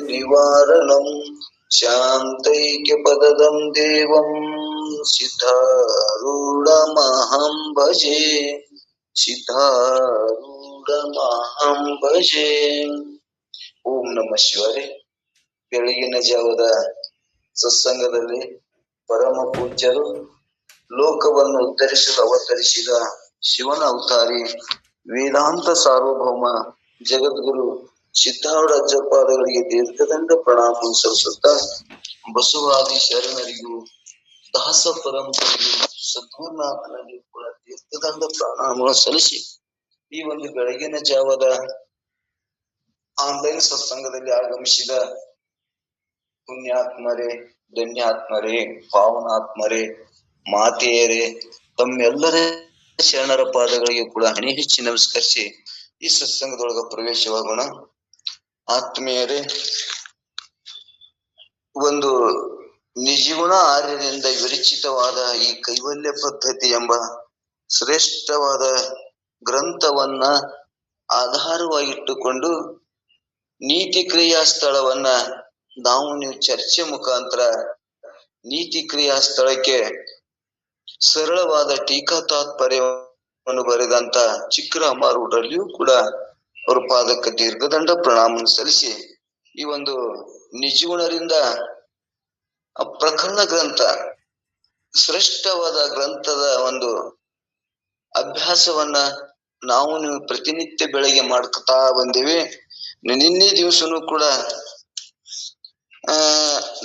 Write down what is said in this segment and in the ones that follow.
ನಿವಾರಣಂ ಶಾಂತೈಕ್ಯ ಪದದಂ ದೇವಂ ಸಿದ್ಧಾರೂಢಮಹಂ ಭಜೆ ಸಿದ್ಧಾರೂಢಮಹಂ ಭಜೆ. ಓಂ ನಮಃ ಶಿವಾಯ. ಬೆಳಗಿನ ಜಾವದ ಸತ್ಸಂಗದಲ್ಲಿ ಪರಮ ಪೂಜ್ಯರು ಲೋಕವನ್ನು ಉದ್ಧರಿಸಲು ಅವತರಿಸಿದ ಶಿವನ ಅವತಾರಿ ವೇದಾಂತ ಸಾರ್ವಭೌಮ ಜಗದ್ಗುರು ಸಿದ್ಧಾರೂಢಾಚಾರ್ಯರಿಗೆ ದೀರ್ಘದಂಡ ಪ್ರಣಾಮ ಸಲ್ಲಿಸುತ್ತಾ ಬಸವಾದಿ ಶರಣರಿಗೂ ದಾಸ ಪರಂಪರೆಗೂ ಸದ್ಗುರುನಾಥನಿಗೂ ಕೂಡ ದೀರ್ಘದಂಡ ಪ್ರಣಾಮ ಸಲ್ಲಿಸಿ ಈ ಒಂದು ಬೆಳಗಿನ ಜಾವದ ಆನ್ಲೈನ್ ಸತ್ಸಂಗದಲ್ಲಿ ಆಗಮಿಸಿದ ಪುಣ್ಯಾತ್ಮರೇ, ಧನ್ಯಾತ್ಮರೇ, ಪಾವನಾತ್ಮರೇ, ಮಾತೆಯರೇ, ತಮ್ಮೆಲ್ಲರ ಶರಣರ ಪಾದಗಳಿಗೆ ಕೂಡ ಹಣೆ ಹೆಚ್ಚಿ ನಮಸ್ಕರಿಸಿ ಈ ಸತ್ಸಂಗದೊಳಗ ಪ್ರವೇಶವಾಗೋಣ. ಆತ್ಮೀಯರೇ, ಒಂದು ನಿಜಗುಣ ಆರ್ಯರಿಂದ ವಿರಚಿತವಾದ ಈ ಕೈವಲ್ಯ ಪದ್ಧತಿ ಎಂಬ ಶ್ರೇಷ್ಠವಾದ ಗ್ರಂಥವನ್ನ ಆಧಾರವಾಗಿಟ್ಟುಕೊಂಡು ನೀತಿ ಕ್ರಿಯಾ ಸ್ಥಳವನ್ನ ನೀವು ಚರ್ಚೆ ಮುಖಾಂತರ ನೀತಿ ಕ್ರಿಯಾ ಸ್ಥಳಕ್ಕೆ ಸರಳವಾದ ಟೀಕಾ ತಾತ್ಪರ್ಯವನ್ನು ಬರೆದಂತ ಚಿಕ್ಕರಾಮಾರೂಢರಲ್ಲಿಯೂ ಕೂಡ ಅವರ ಪಾದಕ್ಕೆ ದೀರ್ಘದಂಡ ಪ್ರಣಾಮ ಸಲ್ಲಿಸಿ ಈ ಒಂದು ನಿಜಗುಣರಿಂದ ಪ್ರಕರಣ ಗ್ರಂಥ ಶ್ರೇಷ್ಠವಾದ ಗ್ರಂಥದ ಒಂದು ಅಭ್ಯಾಸವನ್ನ ನೀವು ಪ್ರತಿನಿತ್ಯ ಬೆಳಗ್ಗೆ ಮಾಡ್ಕೊತಾ ಬಂದೇವಿ. ನಿನ್ನೆ ದಿವಸನು ಕೂಡ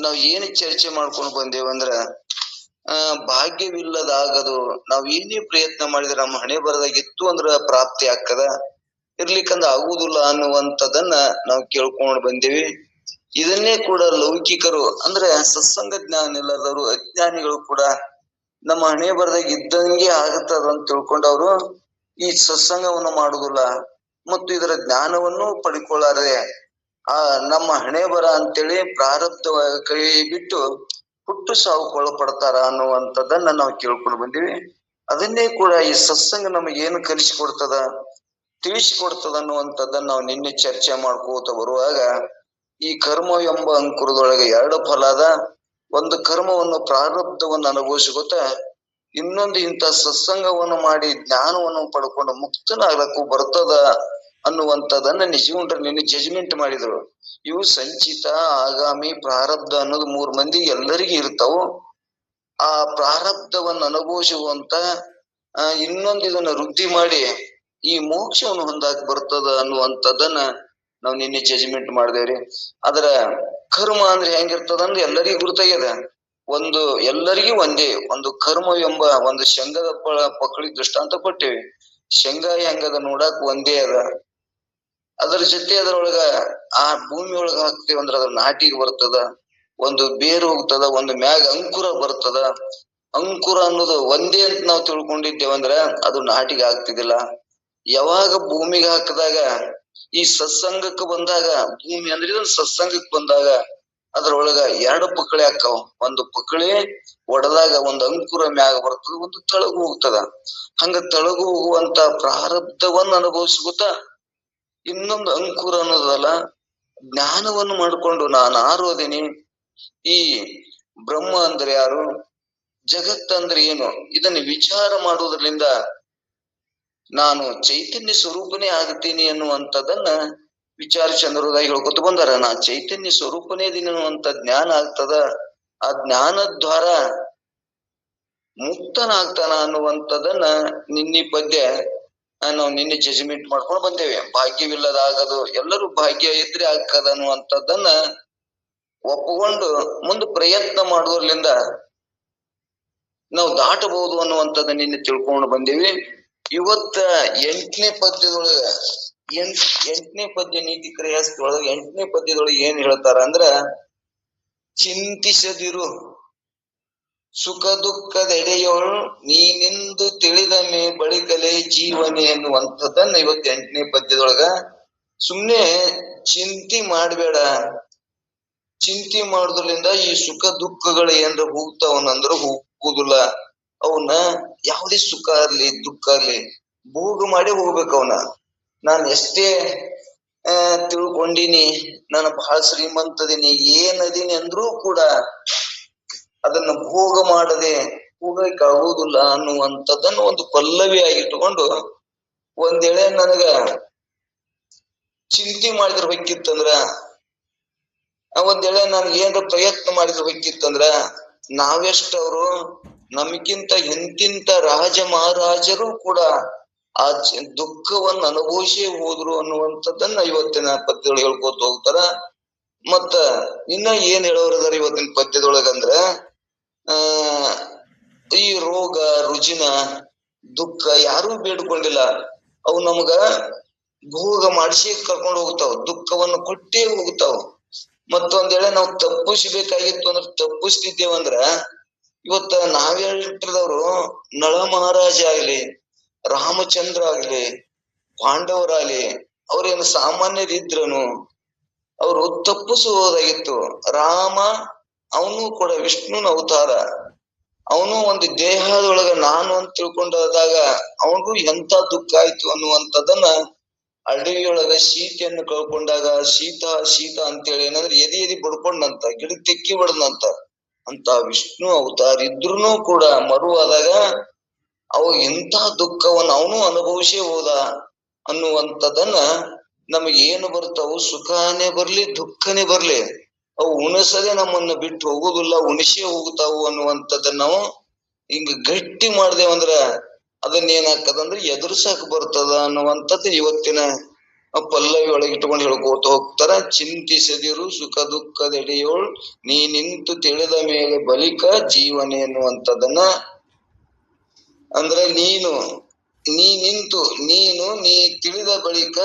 ನಾವ್ ಏನು ಚರ್ಚೆ ಮಾಡ್ಕೊಂಡು ಬಂದೇವಂದ್ರ ಭಾಗ್ಯವಿಲ್ಲದಾಗದು. ನಾವ್ ಏನೇ ಪ್ರಯತ್ನ ಮಾಡಿದ್ರೆ ನಮ್ಮ ಹಣೆ ಬರದಾಗಿತ್ತು ಅಂದ್ರ ಪ್ರಾಪ್ತಿ ಆಗ್ತದ, ಇರ್ಲಿಕ್ಕಂದ್ರ ಆಗುದಿಲ್ಲ ಅನ್ನುವಂಥದ್ದನ್ನ ನಾವು ಕೇಳ್ಕೊಂಡು ಬಂದೇವಿ. ಇದನ್ನೇ ಕೂಡ ಲೌಕಿಕರು ಅಂದ್ರೆ ಸತ್ಸಂಗ ಜ್ಞಾನ ಇಲ್ಲದವರು ಅಜ್ಞಾನಿಗಳು ಕೂಡ ನಮ್ಮ ಹಣೆ ಬರದಾಗ ಇದ್ದಂಗೆ ಆಗತ್ತದ ಅಂತ ತಿಳ್ಕೊಂಡು ಅವರು ಈ ಸತ್ಸಂಗವನ್ನು ಮಾಡುದಿಲ್ಲ ಮತ್ತು ಇದರ ಜ್ಞಾನವನ್ನು ಪಡ್ಕೊಳ್ಳಾರೆ ನಮ್ಮ ಹಣೆ ಬರ ಅಂತೇಳಿ ಪ್ರಾರಬ್ಧ ಕೈ ಬಿಟ್ಟು ಹುಟ್ಟು ಸಾವುಕೊಳ್ಳಪಡ್ತಾರ ಅನ್ನುವಂಥದ್ದನ್ನ ನಾವು ಕೇಳ್ಕೊಂಡು ಬಂದೀವಿ. ಅದನ್ನೇ ಕೂಡ ಈ ಸತ್ಸಂಗ ನಮಗೆ ಏನು ಕಲಿಸಿಕೊಡ್ತದ, ತಿಳಿಸಿಕೊಡ್ತದ ಅನ್ನುವಂಥದ್ದನ್ನ ನಾವು ನಿನ್ನೆ ಚರ್ಚೆ ಮಾಡ್ಕೋತ ಬರುವಾಗ ಈ ಕರ್ಮ ಎಂಬ ಅಂಕುರದೊಳಗೆ ಎರಡು ಫಲ ಅದ. ಒಂದು ಕರ್ಮವನ್ನು ಪ್ರಾರಬ್ಧವನ್ನು ಅನುಭವಿಸ್ಕೊತ ಇನ್ನೊಂದು ಇಂಥ ಸತ್ಸಂಗವನ್ನು ಮಾಡಿ ಜ್ಞಾನವನ್ನು ಪಡ್ಕೊಂಡು ಮುಕ್ತನಾಗಕ್ಕೂ ಬರ್ತದ ಅನ್ನುವಂಥದ್ದನ್ನ ನಿಜಗುಂಡ್ರ ನಿನ್ನೆ ಜಜ್ಮೆಂಟ್ ಮಾಡಿದ್ರು. ಇವು ಸಂಚಿತ, ಆಗಾಮಿ, ಪ್ರಾರಬ್ಧ ಅನ್ನೋದು 3 ಮಂದಿಗೆ ಎಲ್ಲರಿಗೂ ಇರ್ತಾವು. ಆ ಪ್ರಾರಬ್ಧವನ್ನು ಅನುಭವಿಸುವಂತ ಇನ್ನೊಂದು ಇದನ್ನ ವೃದ್ಧಿ ಮಾಡಿ ಈ ಮೋಕ್ಷವನ್ನು ಹೊಂದಾಕ್ ಬರ್ತದ ಅನ್ನುವಂಥದ್ದನ್ನ ನಾವು ನಿನ್ನೆ ಜಜ್ಮೆಂಟ್ ಮಾಡಿದೇವ್ರಿ. ಅದರ ಕರ್ಮ ಅಂದ್ರೆ ಹೆಂಗಿರ್ತದ ಅಂದ್ರೆ ಎಲ್ಲರಿಗೂ ಗುರುತಾಗ್ಯದ. ಒಂದು ಎಲ್ಲರಿಗೂ ಒಂದೇ ಒಂದು ಕರ್ಮ ಎಂಬ ಒಂದು ಶೇಂಗದ ಪಕ್ಕಳಿ ದೃಷ್ಟಾಂತ ಕೊಟ್ಟೇವಿ. ಶೇಂಗಾ ಹೆಂಗದ ನೋಡಾಕ್ ಒಂದೇ ಅದ. ಅದರ ಜೊತೆ ಅದರೊಳಗ ಆ ಭೂಮಿ ಒಳಗ ಹಾಕ್ತೇವ ಅಂದ್ರ ಅದ್ರ ನಾಟಿಗೆ ಬರ್ತದ, ಒಂದು ಬೇರು ಹೋಗ್ತದ, ಒಂದು ಮ್ಯಾಗ ಅಂಕುರ ಬರ್ತದ. ಅಂಕುರ ಅನ್ನೋದು ಒಂದೇ ಅಂತ ನಾವು ತಿಳ್ಕೊಂಡಿದ್ದೇವಂದ್ರ ಅದು ನಾಟಿಗೆ ಆಗ್ತಿದಿಲ್ಲ. ಯಾವಾಗ ಭೂಮಿಗೆ ಹಾಕಿದಾಗ ಈ ಸತ್ಸಂಗಕ್ಕೆ ಬಂದಾಗ, ಭೂಮಿ ಅಂದ್ರೆ ಇದು ಸತ್ಸಂಗಕ್ಕೆ ಬಂದಾಗ ಅದ್ರೊಳಗ 2 ಪಕಳಿ ಹಾಕಾವ. ಒಂದು ಪಕಳಿ ಒಡೆದಾಗ ಒಂದು ಅಂಕುರ ಮ್ಯಾಗ ಬರ್ತದ, ಒಂದು ತಳಗು ಹೋಗ್ತದ. ಹಂಗ ತಳಗು ಹೋಗುವಂತ ಪ್ರಾರಬ್ಧವನ್ನ ಅನುಭವಿಸ್ಕೊತ ಇನ್ನೊಂದು ಅಂಕುರ ಅನ್ನೋದಲ್ಲ, ಜ್ಞಾನವನ್ನು ಮಾಡ್ಕೊಂಡು ನಾನು ಆರೋದಿನಿ, ಈ ಬ್ರಹ್ಮ ಅಂದ್ರೆ ಯಾರು, ಜಗತ್ತಂದ್ರೆ ಏನು, ಇದನ್ನ ವಿಚಾರ ಮಾಡುವುದರಿಂದ ನಾನು ಚೈತನ್ಯ ಸ್ವರೂಪನೇ ಆಗ್ತೀನಿ ಅನ್ನುವಂಥದ್ದನ್ನ ವಿಚಾರ ಚಂದ್ರದಾಗಿ ಹೇಳ್ಕೊತ ಬಂದಾರ. ನಾ ಚೈತನ್ಯ ಸ್ವರೂಪನೇ ಇದೀನಿ ಅನ್ನುವಂತ ಜ್ಞಾನ ಆಗ್ತದ. ಆ ಜ್ಞಾನದ್ವಾರ ಮುಕ್ತನಾಗ್ತಾನ ಅನ್ನುವಂಥದ್ದನ್ನ ನಿನ್ನೆ ಪದ್ಯ ನಾವು ನಿನ್ನೆ ಜಜ್ಮೆಂಟ್ ಮಾಡ್ಕೊಂಡು ಬಂದೇವೆ. ಭಾಗ್ಯವಿಲ್ಲದಾಗದು, ಎಲ್ಲರೂ ಭಾಗ್ಯ ಇದ್ರೆ ಆಗ್ತದ ಅನ್ನುವಂಥದ್ದನ್ನ ಒಪ್ಪಿಕೊಂಡು ಮುಂದೆ ಪ್ರಯತ್ನ ಮಾಡುವುದರಿಂದ ನಾವು ದಾಟಬಹುದು ಅನ್ನುವಂಥದ್ದು ನಿನ್ನೆ ತಿಳ್ಕೊಂಡು ಬಂದೇವಿ. ಇವತ್ತ 8ನೇ ಪದ್ಯದೊಳಗ 8ನೇ ಪದ್ಯ ನೀತಿ ಕ್ರಿಯಾಸ್ಥಳೊಳಗ 8ನೇ ಪದ್ಯದೊಳಗೆ ಏನ್ ಹೇಳ್ತಾರ ಅಂದ್ರ, ಚಿಂತಿಸದಿರು ಸುಖ ದುಃಖದೆಡೆಯೋಳು ನೀನೆಂದು ತಿಳಿದ ಮೇ ಬಳಿಕಲೇ ಜೀವನೆ ಎನ್ನುವಂಥದ್ದನ್ನ ಇವತ್ತು 8ನೇ ಪದ್ಯದೊಳಗ. ಸುಮ್ನೆ ಚಿಂತಿ ಮಾಡ್ಬೇಡ, ಚಿಂತೆ ಮಾಡುದ್ರಿಂದ ಈ ಸುಖ ದುಃಖಗಳು ಏನ್ರ ಹೋಗ್ತಾವನಂದ್ರ ಹೋಗುದಿಲ್ಲ. ಅವನ್ನ ಯಾವುದೇ ಸುಖ ಆಗ್ಲಿ ದುಃಖ ಆಗ್ಲಿ ಭೋಗ ಮಾಡಿ ಹೋಗ್ಬೇಕು. ಅವನ ನಾನು ಎಷ್ಟೇ ತಿಳ್ಕೊಂಡಿನಿ, ನಾನು ಬಹಳ ಶ್ರೀಮಂತದೀನಿ, ಏನದೀನಿ ಅಂದ್ರೂ ಕೂಡ ಅದನ್ನ ಭೋಗ ಮಾಡದೆ ಹೋಗಕ್ಕೆ ಆಗುವುದಿಲ್ಲ ಅನ್ನುವಂಥದ್ದನ್ನು ಒಂದು ಪಲ್ಲವಿಯಾಗಿಟ್ಟುಕೊಂಡು ಒಂದೇಳೆ ನನಗ ಚಿಂತೆ ಮಾಡಿದ್ರೆ ಹೊಕ್ಕಿತ್ತಂದ್ರ, ಒಂದೇಳೆ ನಾನು ಏನಾರ ಪ್ರಯತ್ನ ಮಾಡಿದ್ರೆ ಹೊಕ್ಕಿತ್ತಂದ್ರ ನಾವೆಷ್ಟವರು ನಮಗಿಂತ ಎಂತಿಂತ ರಾಜ ಮಹಾರಾಜರು ಕೂಡ ಆ ದುಃಖವನ್ನು ಅನುಭವಿಸೇ ಹೋದ್ರು ಅನ್ನುವಂಥದ್ದನ್ನ ಇವತ್ತಿನ ಪದ್ಯದೊಳಗೆ ಹೇಳ್ಕೊತ ಹೋಗ್ತಾರ. ಮತ್ತ ಇನ್ನ ಏನ್ ಹೇಳೋರದಾರ ಇವತ್ತಿನ ಪದ್ಯದೊಳಗಂದ್ರ ಈ ರೋಗ ರುಜಿನ ದುಃಖ ಯಾರೂ ಬೇಡ್ಕೊಂಡಿಲ್ಲ, ಅವು ನಮಗ ಭೋಗ ಮಾಡಿಸಿ ಕರ್ಕೊಂಡು ಹೋಗ್ತಾವ, ದುಃಖವನ್ನು ಕೊಟ್ಟೇ ಹೋಗ್ತಾವ. ಮತ್ತೊಂದೇಳೆ ನಾವು ತಪ್ಪಿಸ್ಬೇಕಾಗಿತ್ತು ಅಂದ್ರೆ ತಪ್ಪಿಸ್ತಿದ್ದೇವಂದ್ರ ಇವತ್ತ ನಾವೇಳ್ತಿದವರು ನಳ ಮಹಾರಾಜ ಆಗ್ಲಿ, ರಾಮಚಂದ್ರ ಆಗ್ಲಿ, ಪಾಂಡವರಾಗ್ಲಿ ಅವ್ರೇನು ಸಾಮಾನ್ಯರಿದ್ರನು ಅವರು ತಪ್ಪಿಸುವುದಾಗಿತ್ತು. ರಾಮ ಅವನು ಕೂಡ ವಿಷ್ಣುನ ಅವತಾರ, ಅವನು ಒಂದು ದೇಹದೊಳಗ ನಾನು ಅಂತ ತಿಳ್ಕೊಂಡಾಗ ಅವನಿಗೂ ಎಂತ ದುಃಖ ಆಯ್ತು ಅನ್ನುವಂಥದ್ದನ್ನ ಅಡವಿಯೊಳಗ ಸೀತೆಯನ್ನು ಕಳ್ಕೊಂಡಾಗ ಸೀತ ಅಂತೇಳಿ ಏನಂದ್ರೆ ಎದಿ ಬಡ್ಕೊಂಡಂತ ಗಿಡ ತೆಕ್ಕಿ ಬಡದಂತ ಅಂತ ವಿಷ್ಣು ಅವತಾರ ಇದ್ರೂ ಕೂಡ ಮರುವಾದಾಗ ಅವ ಎಂತ ದುಃಖವನ್ನು ಅವನು ಅನುಭವಿಸೇ ಹೋದ ಅನ್ನುವಂಥದ್ದನ್ನ ನಮಗೇನು ಬರ್ತಾವು, ಸುಖನೇ ಬರ್ಲಿ ದುಃಖನೇ ಬರ್ಲಿ ಅವು ಉಣಿಸದೆ ನಮ್ಮನ್ನ ಬಿಟ್ಟು ಹೋಗುದಿಲ್ಲ, ಉಣಿಸೇ ಹೋಗ್ತಾವು ಅನ್ನುವಂಥದ್ದನ್ನ ನಾವು ಹಿಂಗ ಗಟ್ಟಿ ಮಾಡ್ದೇವಂದ್ರ ಅದನ್ನೇನಾಗ್ತದಂದ್ರೆ ಎದುರ್ಸಕ್ ಬರ್ತದ ಅನ್ನುವಂಥದ್ದು ಇವತ್ತಿನ ಪಲ್ಲವಿ ಒಳಗೆ ಇಟ್ಕೊಂಡು ಹೇಳ್ಕೋತ ಹೋಗ್ತಾರ. ಚಿಂತಿಸದಿರು ಸುಖ ದುಃಖದೆಡೆಯೋಳ್ ನೀ ನಿಂತು ತಿಳಿದ ಮೇಲೆ ಬಳಿಕ ಜೀವನೆ ಎನ್ನುವಂಥದ್ದನ್ನ, ಅಂದ್ರೆ ನೀ ತಿಳಿದ ಬಳಿಕ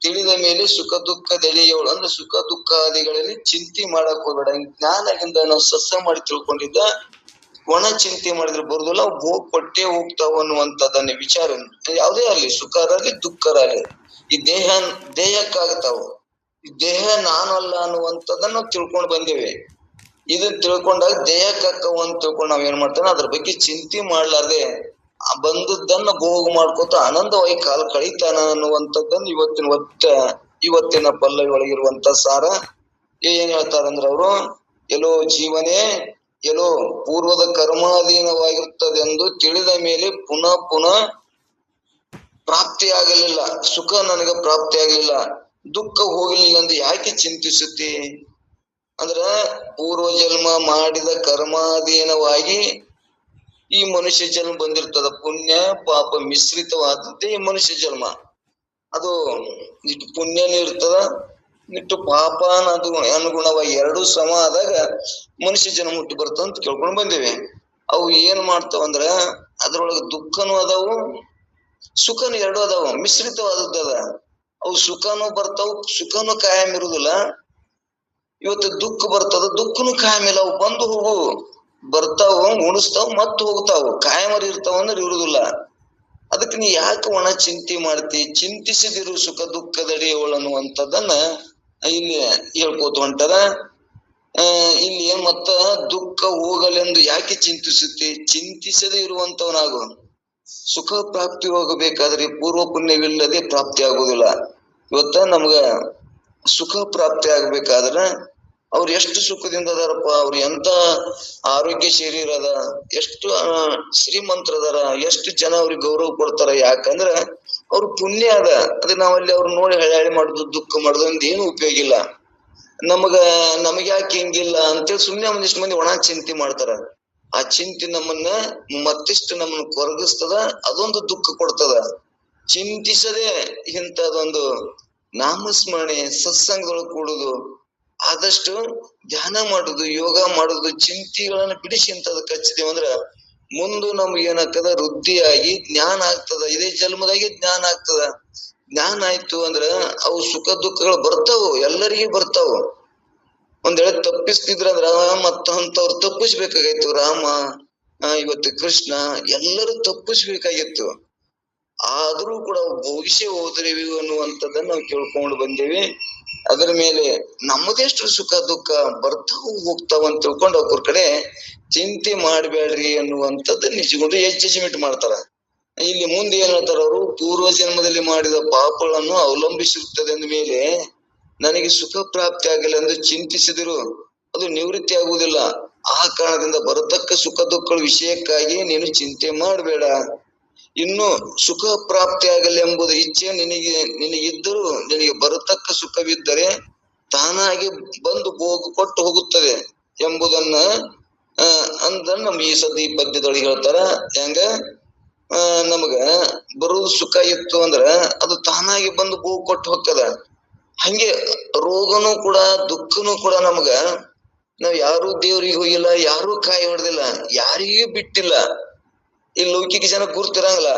ತಿಳಿದ ಮೇಲೆ ಸುಖ ದುಃಖದೆಡೆಯೋಳು ಅಂದ್ರೆ ಸುಖ ದುಃಖಾದಿಗಳಲ್ಲಿ ಚಿಂತೆ ಮಾಡಕ್ ಹೋಗ್ಬೇಡ. ಜ್ಞಾನದಿಂದ ನಾವು ಸತ್ಸ ಮಾಡಿ ತಿಳ್ಕೊಂಡಿದ್ದ ಒಣ ಚಿಂತೆ ಮಾಡಿದ್ರೆ ಬರುದಿಲ್ಲ, ಅವು ಹೋಗ್ ಕೊಟ್ಟೆ ಹೋಗ್ತಾವ ಅನ್ನುವಂಥದ್ದನ್ನ ವಿಚಾರ ಯಾವುದೇ ಆಗ್ಲಿ, ಸುಖರಾಗ್ಲಿ ದುಃಖರಾಗ್ಲಿ ಈ ದೇಹಕ್ಕಾಗ್ತಾವ. ಈ ದೇಹ ನಾನು ಅಲ್ಲ ಅನ್ನುವಂಥದ್ದನ್ನ ನಾವು ತಿಳ್ಕೊಂಡ್ ಬಂದೇವೆ. ಇದನ್ನ ತಿಳ್ಕೊಂಡಾಗ ದೇಹಕ್ಕಾಕ್ಕವು ಅಂತ ತಿಳ್ಕೊಂಡು ನಾವ್ ಏನ್ ಮಾಡ್ತೇವೆ, ಅದ್ರ ಬಗ್ಗೆ ಚಿಂತೆ ಮಾಡ್ಲಾರ್ದೆ ಬಂದದ್ದನ್ನ ಭೋಗ ಮಾಡ್ಕೋತ ಆನಂದವಾಗಿ ಕಾಲ ಕಳೀತಾನ ಅನ್ನುವಂಥದ್ದನ್ನ ಇವತ್ತಿನ ಪಲ್ಲವಿ ಒಳಗಿರುವಂತ ಸಾರ. ಏನ್ ಹೇಳ್ತಾರಂದ್ರ ಅವರು, ಎಲ್ಲೋ ಜೀವನೇ ಎಲ್ಲೋ ಪೂರ್ವದ ಕರ್ಮಾಧೀನವಾಗಿರ್ತದೆಂದು ತಿಳಿದ ಮೇಲೆ ಪುನಃ ಪ್ರಾಪ್ತಿ ಆಗಲಿಲ್ಲ, ಸುಖ ನನಗ ಪ್ರಾಪ್ತಿ ಆಗಲಿಲ್ಲ, ದುಃಖ ಹೋಗಲಿಲ್ಲ ಎಂದು ಯಾಕೆ ಚಿಂತಿಸುತ್ತಿ ಅಂದ್ರ ಪೂರ್ವ ಜನ್ಮ ಮಾಡಿದ ಕರ್ಮಾಧೀನವಾಗಿ ಈ ಮನುಷ್ಯ ಜನ್ಮ ಬಂದಿರ್ತದ. ಪುಣ್ಯ ಪಾಪ ಮಿಶ್ರಿತವಾದದ್ದೇ ಈ ಮನುಷ್ಯ ಜನ್ಮ. ಅದು ಇಟ್ಟು ಪುಣ್ಯನೂ ಇರ್ತದ, ಇಟ್ಟು ಪಾಪನ ಅದು ಅನುಗುಣವಾಗಿ ಎರಡು ಸಮ ಆದಾಗ ಮನುಷ್ಯ ಜನ್ಮ ಹುಟ್ಟಿ ಬರ್ತದ ಅಂತ ಕೇಳ್ಕೊಂಡ್ ಬಂದೇವಿ. ಅವು ಏನ್ ಮಾಡ್ತಾವಂದ್ರ ಅದ್ರೊಳಗ ದುಃಖನೂ ಅದಾವು ಸುಖನು ಎರಡು ಅದಾವ, ಮಿಶ್ರಿತವಾದದ್ದದ. ಅವು ಸುಖನೂ ಬರ್ತಾವ, ಸುಖನೂ ಕಾಯಂ ಇರುದಿಲ್ಲ. ಇವತ್ತು ದುಃಖ ಬರ್ತದ, ದುಃಖನು ಕಾಯಂ ಇಲ್ಲ. ಅವು ಬಂದು ಹೋಗು, ಬರ್ತಾವ ಉಣಿಸ್ತಾವ ಮತ್ ಹೋಗ್ತಾವ, ಕಾಯಮರಿ ಇರ್ತಾವ ಅಂದ್ರೆ ಇರುದಿಲ್ಲ. ಅದಕ್ಕೆ ನೀ ಯಾಕೆ ಒಣ ಚಿಂತೆ ಮಾಡ್ತಿ, ಚಿಂತಿಸಿದಿರು ಸುಖ ದುಃಖದಡಿಯೋಳು ಅನ್ನುವಂಥದ್ದನ್ನ ಇಲ್ಲಿ ಹೇಳ್ಕೋತ ಹೊಂಟಾರ. ಇಲ್ಲಿ ಮತ್ತ ದುಃಖ ಹೋಗಲೆಂದು ಯಾಕೆ ಚಿಂತಿಸುತ್ತಿ, ಚಿಂತಿಸದೆ ಇರುವಂತವನಾಗು. ಸುಖ ಪ್ರಾಪ್ತಿ ಹೋಗಬೇಕಾದ್ರೆ ಪೂರ್ವ ಪುಣ್ಯವಿಲ್ಲದೆ ಪ್ರಾಪ್ತಿ ಆಗುದಿಲ್ಲ. ಇವತ್ತ ನಮ್ಗ ಸುಖ ಪ್ರಾಪ್ತಿ ಆಗ್ಬೇಕಾದ್ರ ಅವ್ರು ಎಷ್ಟು ಸುಖದಿಂದ ಅದಾರಪ್ಪ, ಅವ್ರು ಎಂತ ಆರೋಗ್ಯ ಶರೀರ ಅದ, ಎಷ್ಟು ಶ್ರೀಮಂತರದಾರ, ಎಷ್ಟು ಜನ ಅವ್ರಿಗೆ ಗೌರವ ಕೊಡ್ತಾರ. ಯಾಕಂದ್ರ ಅವ್ರ ಪುಣ್ಯ ಅದ. ಅದೇ ನಾವಲ್ಲಿ ಅವ್ರು ನೋಡಿ ಹಳ್ಳಿ ಮಾಡುದು ದುಃಖ ಮಾಡೋದ್ರಿಂದ ಏನು ಉಪಯೋಗ ಇಲ್ಲ. ನಮಗ್ ಯಾಕೆ ಹಿಂಗಿಲ್ಲ ಅಂತೇಳಿ ಸುಮ್ನೆ ಒಂದಿಷ್ಟು ಮಂದಿ ಒಣ ಚಿಂತೆ ಮಾಡ್ತಾರ. ಆ ಚಿಂತೆ ನಮ್ಮನ್ನ ಮತ್ತಿಷ್ಟು ನಮ್ಮನ್ನ ಕೊರಗಿಸ್ತದ, ಅದೊಂದು ದುಃಖ ಕೊಡ್ತದ. ಚಿಂತಿಸದೆ ಇಂಥದೊಂದು ನಾಮಸ್ಮರಣೆ ಸತ್ಸಂಗಗಳು ಕೂಡುದು, ಆದಷ್ಟು ಧ್ಯಾನ ಮಾಡುದು, ಯೋಗ ಮಾಡುದು, ಚಿಂತೆಗಳನ್ನ ಬಿಡಿಸಿ ಇಂಥದಕ್ಕೆ ಹಚ್ಚಿದೇವ ಅಂದ್ರ ಮುಂದೆ ನಮ್ಗೆ ಏನಾಗ್ತದ, ವೃದ್ಧಿಯಾಗಿ ಜ್ಞಾನ ಆಗ್ತದ. ಇದೇ ಜನ್ಮದಾಗಿ ಜ್ಞಾನ ಆಗ್ತದ. ಜ್ಞಾನ ಆಯ್ತು ಅಂದ್ರ ಅವು ಸುಖ ದುಃಖಗಳು ಬರ್ತಾವು, ಎಲ್ಲರಿಗೂ ಬರ್ತಾವು. ಒಂದ್ ವೇಳೆ ತಪ್ಪಿಸ್ತಿದ್ರಂದ್ರ ಮತ್ತಂತವ್ರು ತಪ್ಪಿಸ್ಬೇಕಾಗಿತ್ತು. ರಾಮ ಇವತ್ತು ಕೃಷ್ಣ ಎಲ್ಲರೂ ತಪ್ಪಿಸ್ಬೇಕಾಗಿತ್ತು. ಆದ್ರೂ ಕೂಡ ಭೋಗಿಸೇ ಹೋದ್ರೇವಿ ಅನ್ನುವಂಥದ್ದನ್ನ ನಾವು ಕೇಳ್ಕೊಂಡು ಬಂದೇವಿ. ಅದರ ಮೇಲೆ ನಮ್ಮದೆಷ್ಟು ಸುಖ ದುಃಖ ಬರ್ತಾವು ಹೋಗ್ತಾವ ಅಂತ ತಿಳ್ಕೊಂಡು ಅವ್ರ ಕಡೆ ಚಿಂತೆ ಮಾಡ್ಬೇಡ್ರಿ ಅನ್ನುವಂಥದ್ದು ನಿಜಗೊಂಡು ಎಡ್ಜಸ್ಟ್ಮೆಂಟ್ ಮಾಡ್ತಾರ. ಇಲ್ಲಿ ಮುಂದೆ ಏನ್ ಹೇಳ್ತಾರ ಅವರು, ಪೂರ್ವ ಜನ್ಮದಲ್ಲಿ ಮಾಡಿದ ಪಾಪಗಳನ್ನು ಅವಲಂಬಿಸಿರುತ್ತದೆ ಅಂದ ಮೇಲೆ ನನಗೆ ಸುಖ ಪ್ರಾಪ್ತಿ ಆಗಲಿ ಎಂದು ಚಿಂತಿಸಿದರು ಅದು ನಿವೃತ್ತಿ ಆಗುವುದಿಲ್ಲ. ಆ ಕಾರಣದಿಂದ ಬರತಕ್ಕ ಸುಖ ದುಃಖಗಳ ವಿಷಯಕ್ಕಾಗಿ ನೀನು ಚಿಂತೆ ಮಾಡಬೇಡ. ಇನ್ನು ಸುಖ ಪ್ರಾಪ್ತಿ ಆಗಲಿ ಎಂಬುದು ಇಚ್ಛೆ ನಿನಗಿದ್ದರೂ ನಿನಗೆ ಬರತಕ್ಕ ಸುಖವಿದ್ದರೆ ತಾನಾಗಿ ಬಂದು ಕೊಟ್ಟು ಹೋಗುತ್ತದೆ ಎಂಬುದನ್ನ ನಮ್ಮ ಈ ಸದ್ಯ ಪದ್ಯದೊಳಗೆ ಹೇಳ್ತಾರ. ಹೆಂಗ ನಮಗ ಬರುವುದು ಸುಖ ಇತ್ತು ಅಂದ್ರ ಅದು ತಾನಾಗಿ ಬಂದು ಕೊಟ್ಟು ಹೋಗ್ತದ. ಹಂಗೆ ರೋಗನೂ ಕೂಡ ದುಃಖನೂ ಕೂಡ ನಮಗ ನಾವ್ ಯಾರು ದೇವ್ರಿಗೆ ಹೋಗಿಲ್ಲ, ಯಾರು ಕಾಯಿ ಹೊಡೆದಿಲ್ಲ, ಯಾರಿಗೂ ಬಿಟ್ಟಿಲ್ಲ. ಈ ಲೌಕಿಕ ಜನ ಗುರ್ತಿರಂಗಲ್ಲ,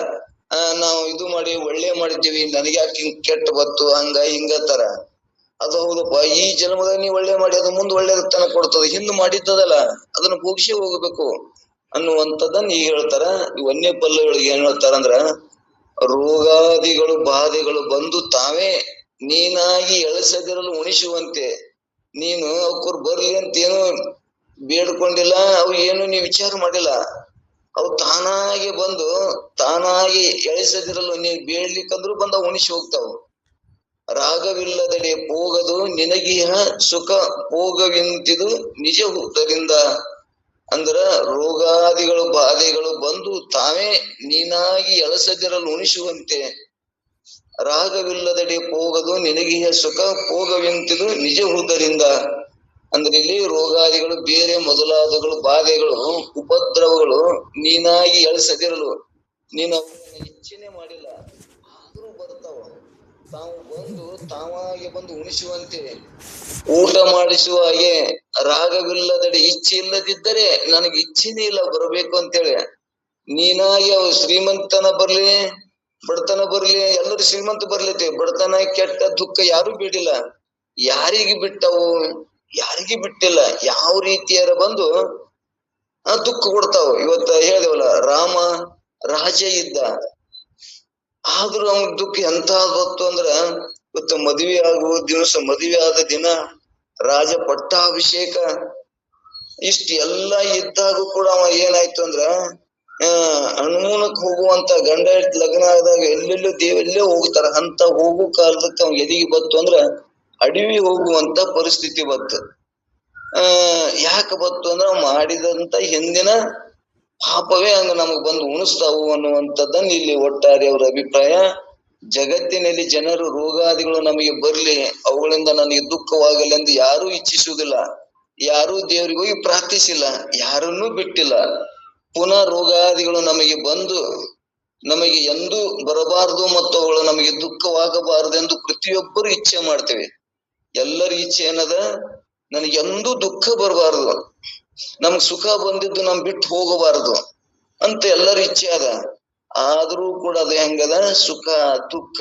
ನಾವು ಇದು ಮಾಡಿ ಒಳ್ಳೆ ಮಾಡಿದ್ದೀವಿ, ನನಗೆ ಯಾಕೆ ಕೆಟ್ಟ ಬತ್ತು ಹಂಗ ಹಿಂಗತ್ತಾರ. ಅದು ಹೌದಪ್ಪ, ಈ ಜನ್ಮದಾಗ ನೀ ಒಳ್ಳೆ ಮಾಡಿ ಅದು ಮುಂದೆ ಒಳ್ಳೇದತನ ಕೊಡ್ತದ, ಹಿಂದ್ ಮಾಡಿದ್ದದಲ್ಲ ಅದನ್ನ ಮುಗಿಸಿ ಹೋಗ್ಬೇಕು ಅನ್ನುವಂಥದ್ದನ್ನ ಈಗ ಹೇಳ್ತಾರ. ಈ ಒಂದೇ ಪಲ್ಲಗಳಿಗೆ ಏನ್ ಹೇಳ್ತಾರಂದ್ರ, ರೋಗಾದಿಗಳು ಬಾಧೆಗಳು ಬಂದು ತಾವೇ ನೀನಾಗಿ ಎಳಸದಿರಲು ಉಣಿಸುವಂತೆ. ನೀನು ಅವ್ಕರ್ ಬರ್ಲಿ ಅಂತ ಏನು ಬೇಡ್ಕೊಂಡಿಲ್ಲ, ಅವು ಏನು ನೀ ವಿಚಾರ ಮಾಡಿಲ್ಲ, ಅವು ತಾನಾಗಿ ಬಂದು ತಾನಾಗಿ ಎಳಿಸದಿರಲು ನೀ ಬೇಡ್ಲಿಕ್ಕಂದ್ರು ಬಂದ ಉಣಿಸಿ ಹೋಗ್ತಾವ. ರಾಗವಿಲ್ಲದಡೆ ಹೋಗದು ನಿನಗಿಹ ಸುಖ ಭೋಗವಿಂತಿದು ನಿಜ ಹುತ್ತರಿಂದ. ಅಂದ್ರ ರೋಗಾದಿಗಳು ಬಾಧೆಗಳು ಬಂದು ತಾವೇ ನೀನಾಗಿ ಎಳಸದಿರಲು ಉಣಿಸುವಂತೆ. ರಾಗವಿಲ್ಲದಡೆ ಹೋಗದು ನಿನಗಿಹ ಸುಖ ಭೋಗವಿಂತಿದು ನಿಜ ಹುದರಿಂದ. ಅಂದ್ರೆ ಇಲ್ಲಿ ರೋಗಾದಿಗಳು ಬೇರೆ ಮೊದಲಾದಗಳು ಬಾಧೆಗಳು ಉಪದ್ರವಗಳು ನೀನಾಗಿ ಎಳಸದಿರಲು, ನೀನು ಇಚ್ಛೆನೆ ಮಾಡಿಲ್ಲ ಆದ್ರೂ ಬರ್ತಾವ. ತಾವು ಬಂದು ತಾವಾಗಿ ಬಂದು ಉಣಿಸುವಂತೆ, ಊಟ ಮಾಡಿಸುವ ಹಾಗೆ. ರಾಗವಿಲ್ಲದಡೆ ಇಚ್ಛೆ ಇಲ್ಲದಿದ್ದರೆ ನನಗೆ ಇಚ್ಛೆನೇ ಇಲ್ಲ ಬರಬೇಕು ಅಂತೇಳಿ. ನೀನಾಗಿ ಅವು ಶ್ರೀಮಂತನ ಬರ್ಲಿ ಬಡತನ ಬರ್ಲಿ, ಎಲ್ಲರೂ ಶ್ರೀಮಂತ ಬರ್ಲೈತಿ, ಬಡತನ ಕೆಟ್ಟ ದುಃಖ ಯಾರು ಬಿಡಿಲ್ಲ. ಯಾರಿಗೆ ಬಿಟ್ಟವು? ಯಾರಿಗೆ ಬಿಟ್ಟಿಲ್ಲ. ಯಾವ ರೀತಿಯಾರ ಬಂದು ದುಃಖ ಕೊಡ್ತಾವ. ಇವತ್ತ ಹೇಳಿದವಲ್ಲ, ರಾಮ ರಾಜ ಇದ್ದ, ಆದ್ರೂ ಅವನ್ ದುಃಖ ಎಂತ ಬತ್ತು ಅಂದ್ರ, ಇವತ್ತ ಮದುವೆ ಆಗುವ ದಿವಸ, ಮದುವೆ ಆದ ದಿನ ರಾಜ ಪಟ್ಟಾಭಿಷೇಕ ಇಷ್ಟ ಎಲ್ಲ ಇದ್ದಾಗೂ ಕೂಡ ಅವ ಏನಾಯ್ತು ಅಂದ್ರ, ಹನುಮೂನಕ್ ಹೋಗುವಂತ ಗಂಡ ಲಗ್ನ ಆದಾಗ ಎಲ್ಲೆಲ್ಲೋ ದೇವೆಲ್ಲೇ ಹೋಗ್ತಾರ, ಅಂತ ಹೋಗು ಕಾಲದಕ್ಕೆ ಅವ್ ಎದಿಗೆ ಬತ್ತು ಅಂದ್ರ ಅಡವಿ ಹೋಗುವಂತ ಪರಿಸ್ಥಿತಿ ಬತ್ತು. ಯಾಕೆ ಬತ್ತು ಅಂದ್ರ ಅವ್ ಮಾಡಿದಂತ ಹಿಂದಿನ ಪಾಪವೇ ಹಂಗ ನಮಗ್ ಬಂದು ಉಣಿಸ್ತಾವು ಅನ್ನುವಂಥದ್ದನ್ನ ಇಲ್ಲಿ ಒಟ್ಟಾರೆ ಅವರ ಅಭಿಪ್ರಾಯ. ಜಗತ್ತಿನಲ್ಲಿ ಜನರು ರೋಗಾದಿಗಳು ನಮಗೆ ಬರ್ಲಿ, ಅವುಗಳಿಂದ ನನಗೆ ದುಃಖವಾಗಲಿ ಎಂದು ಯಾರೂ ಇಚ್ಛಿಸುವುದಿಲ್ಲ, ಯಾರೂ ದೇವರಿಗೆ ಹೋಗಿ ಪ್ರಾರ್ಥಿಸಿಲ್ಲ, ಯಾರನ್ನೂ ಬಿಟ್ಟಿಲ್ಲ. ಪುನಃ ರೋಗಾದಿಗಳು ನಮಗೆ ಬಂದು ನಮಗೆ ಎಂದೂ ಬರಬಾರದು ಮತ್ತು ಅವುಗಳು ನಮಗೆ ದುಃಖವಾಗಬಾರದು ಎಂದು ಪ್ರತಿಯೊಬ್ಬರು ಇಚ್ಛೆ ಮಾಡ್ತೇವೆ. ಎಲ್ಲರ ಇಚ್ಛೆ ಏನದ, ನನಗೆ ಎಂದೂ ದುಃಖ ಬರಬಾರದು, ನಮ್ಗ್ ಸುಖ ಬಂದಿದ್ದು ನಮ್ ಬಿಟ್ಟು ಹೋಗಬಾರದು ಅಂತ ಎಲ್ಲರ ಇಚ್ಛೆ ಅದ. ಆದ್ರೂ ಕೂಡ ಅದು ಹೆಂಗದ, ಸುಖ ದುಃಖ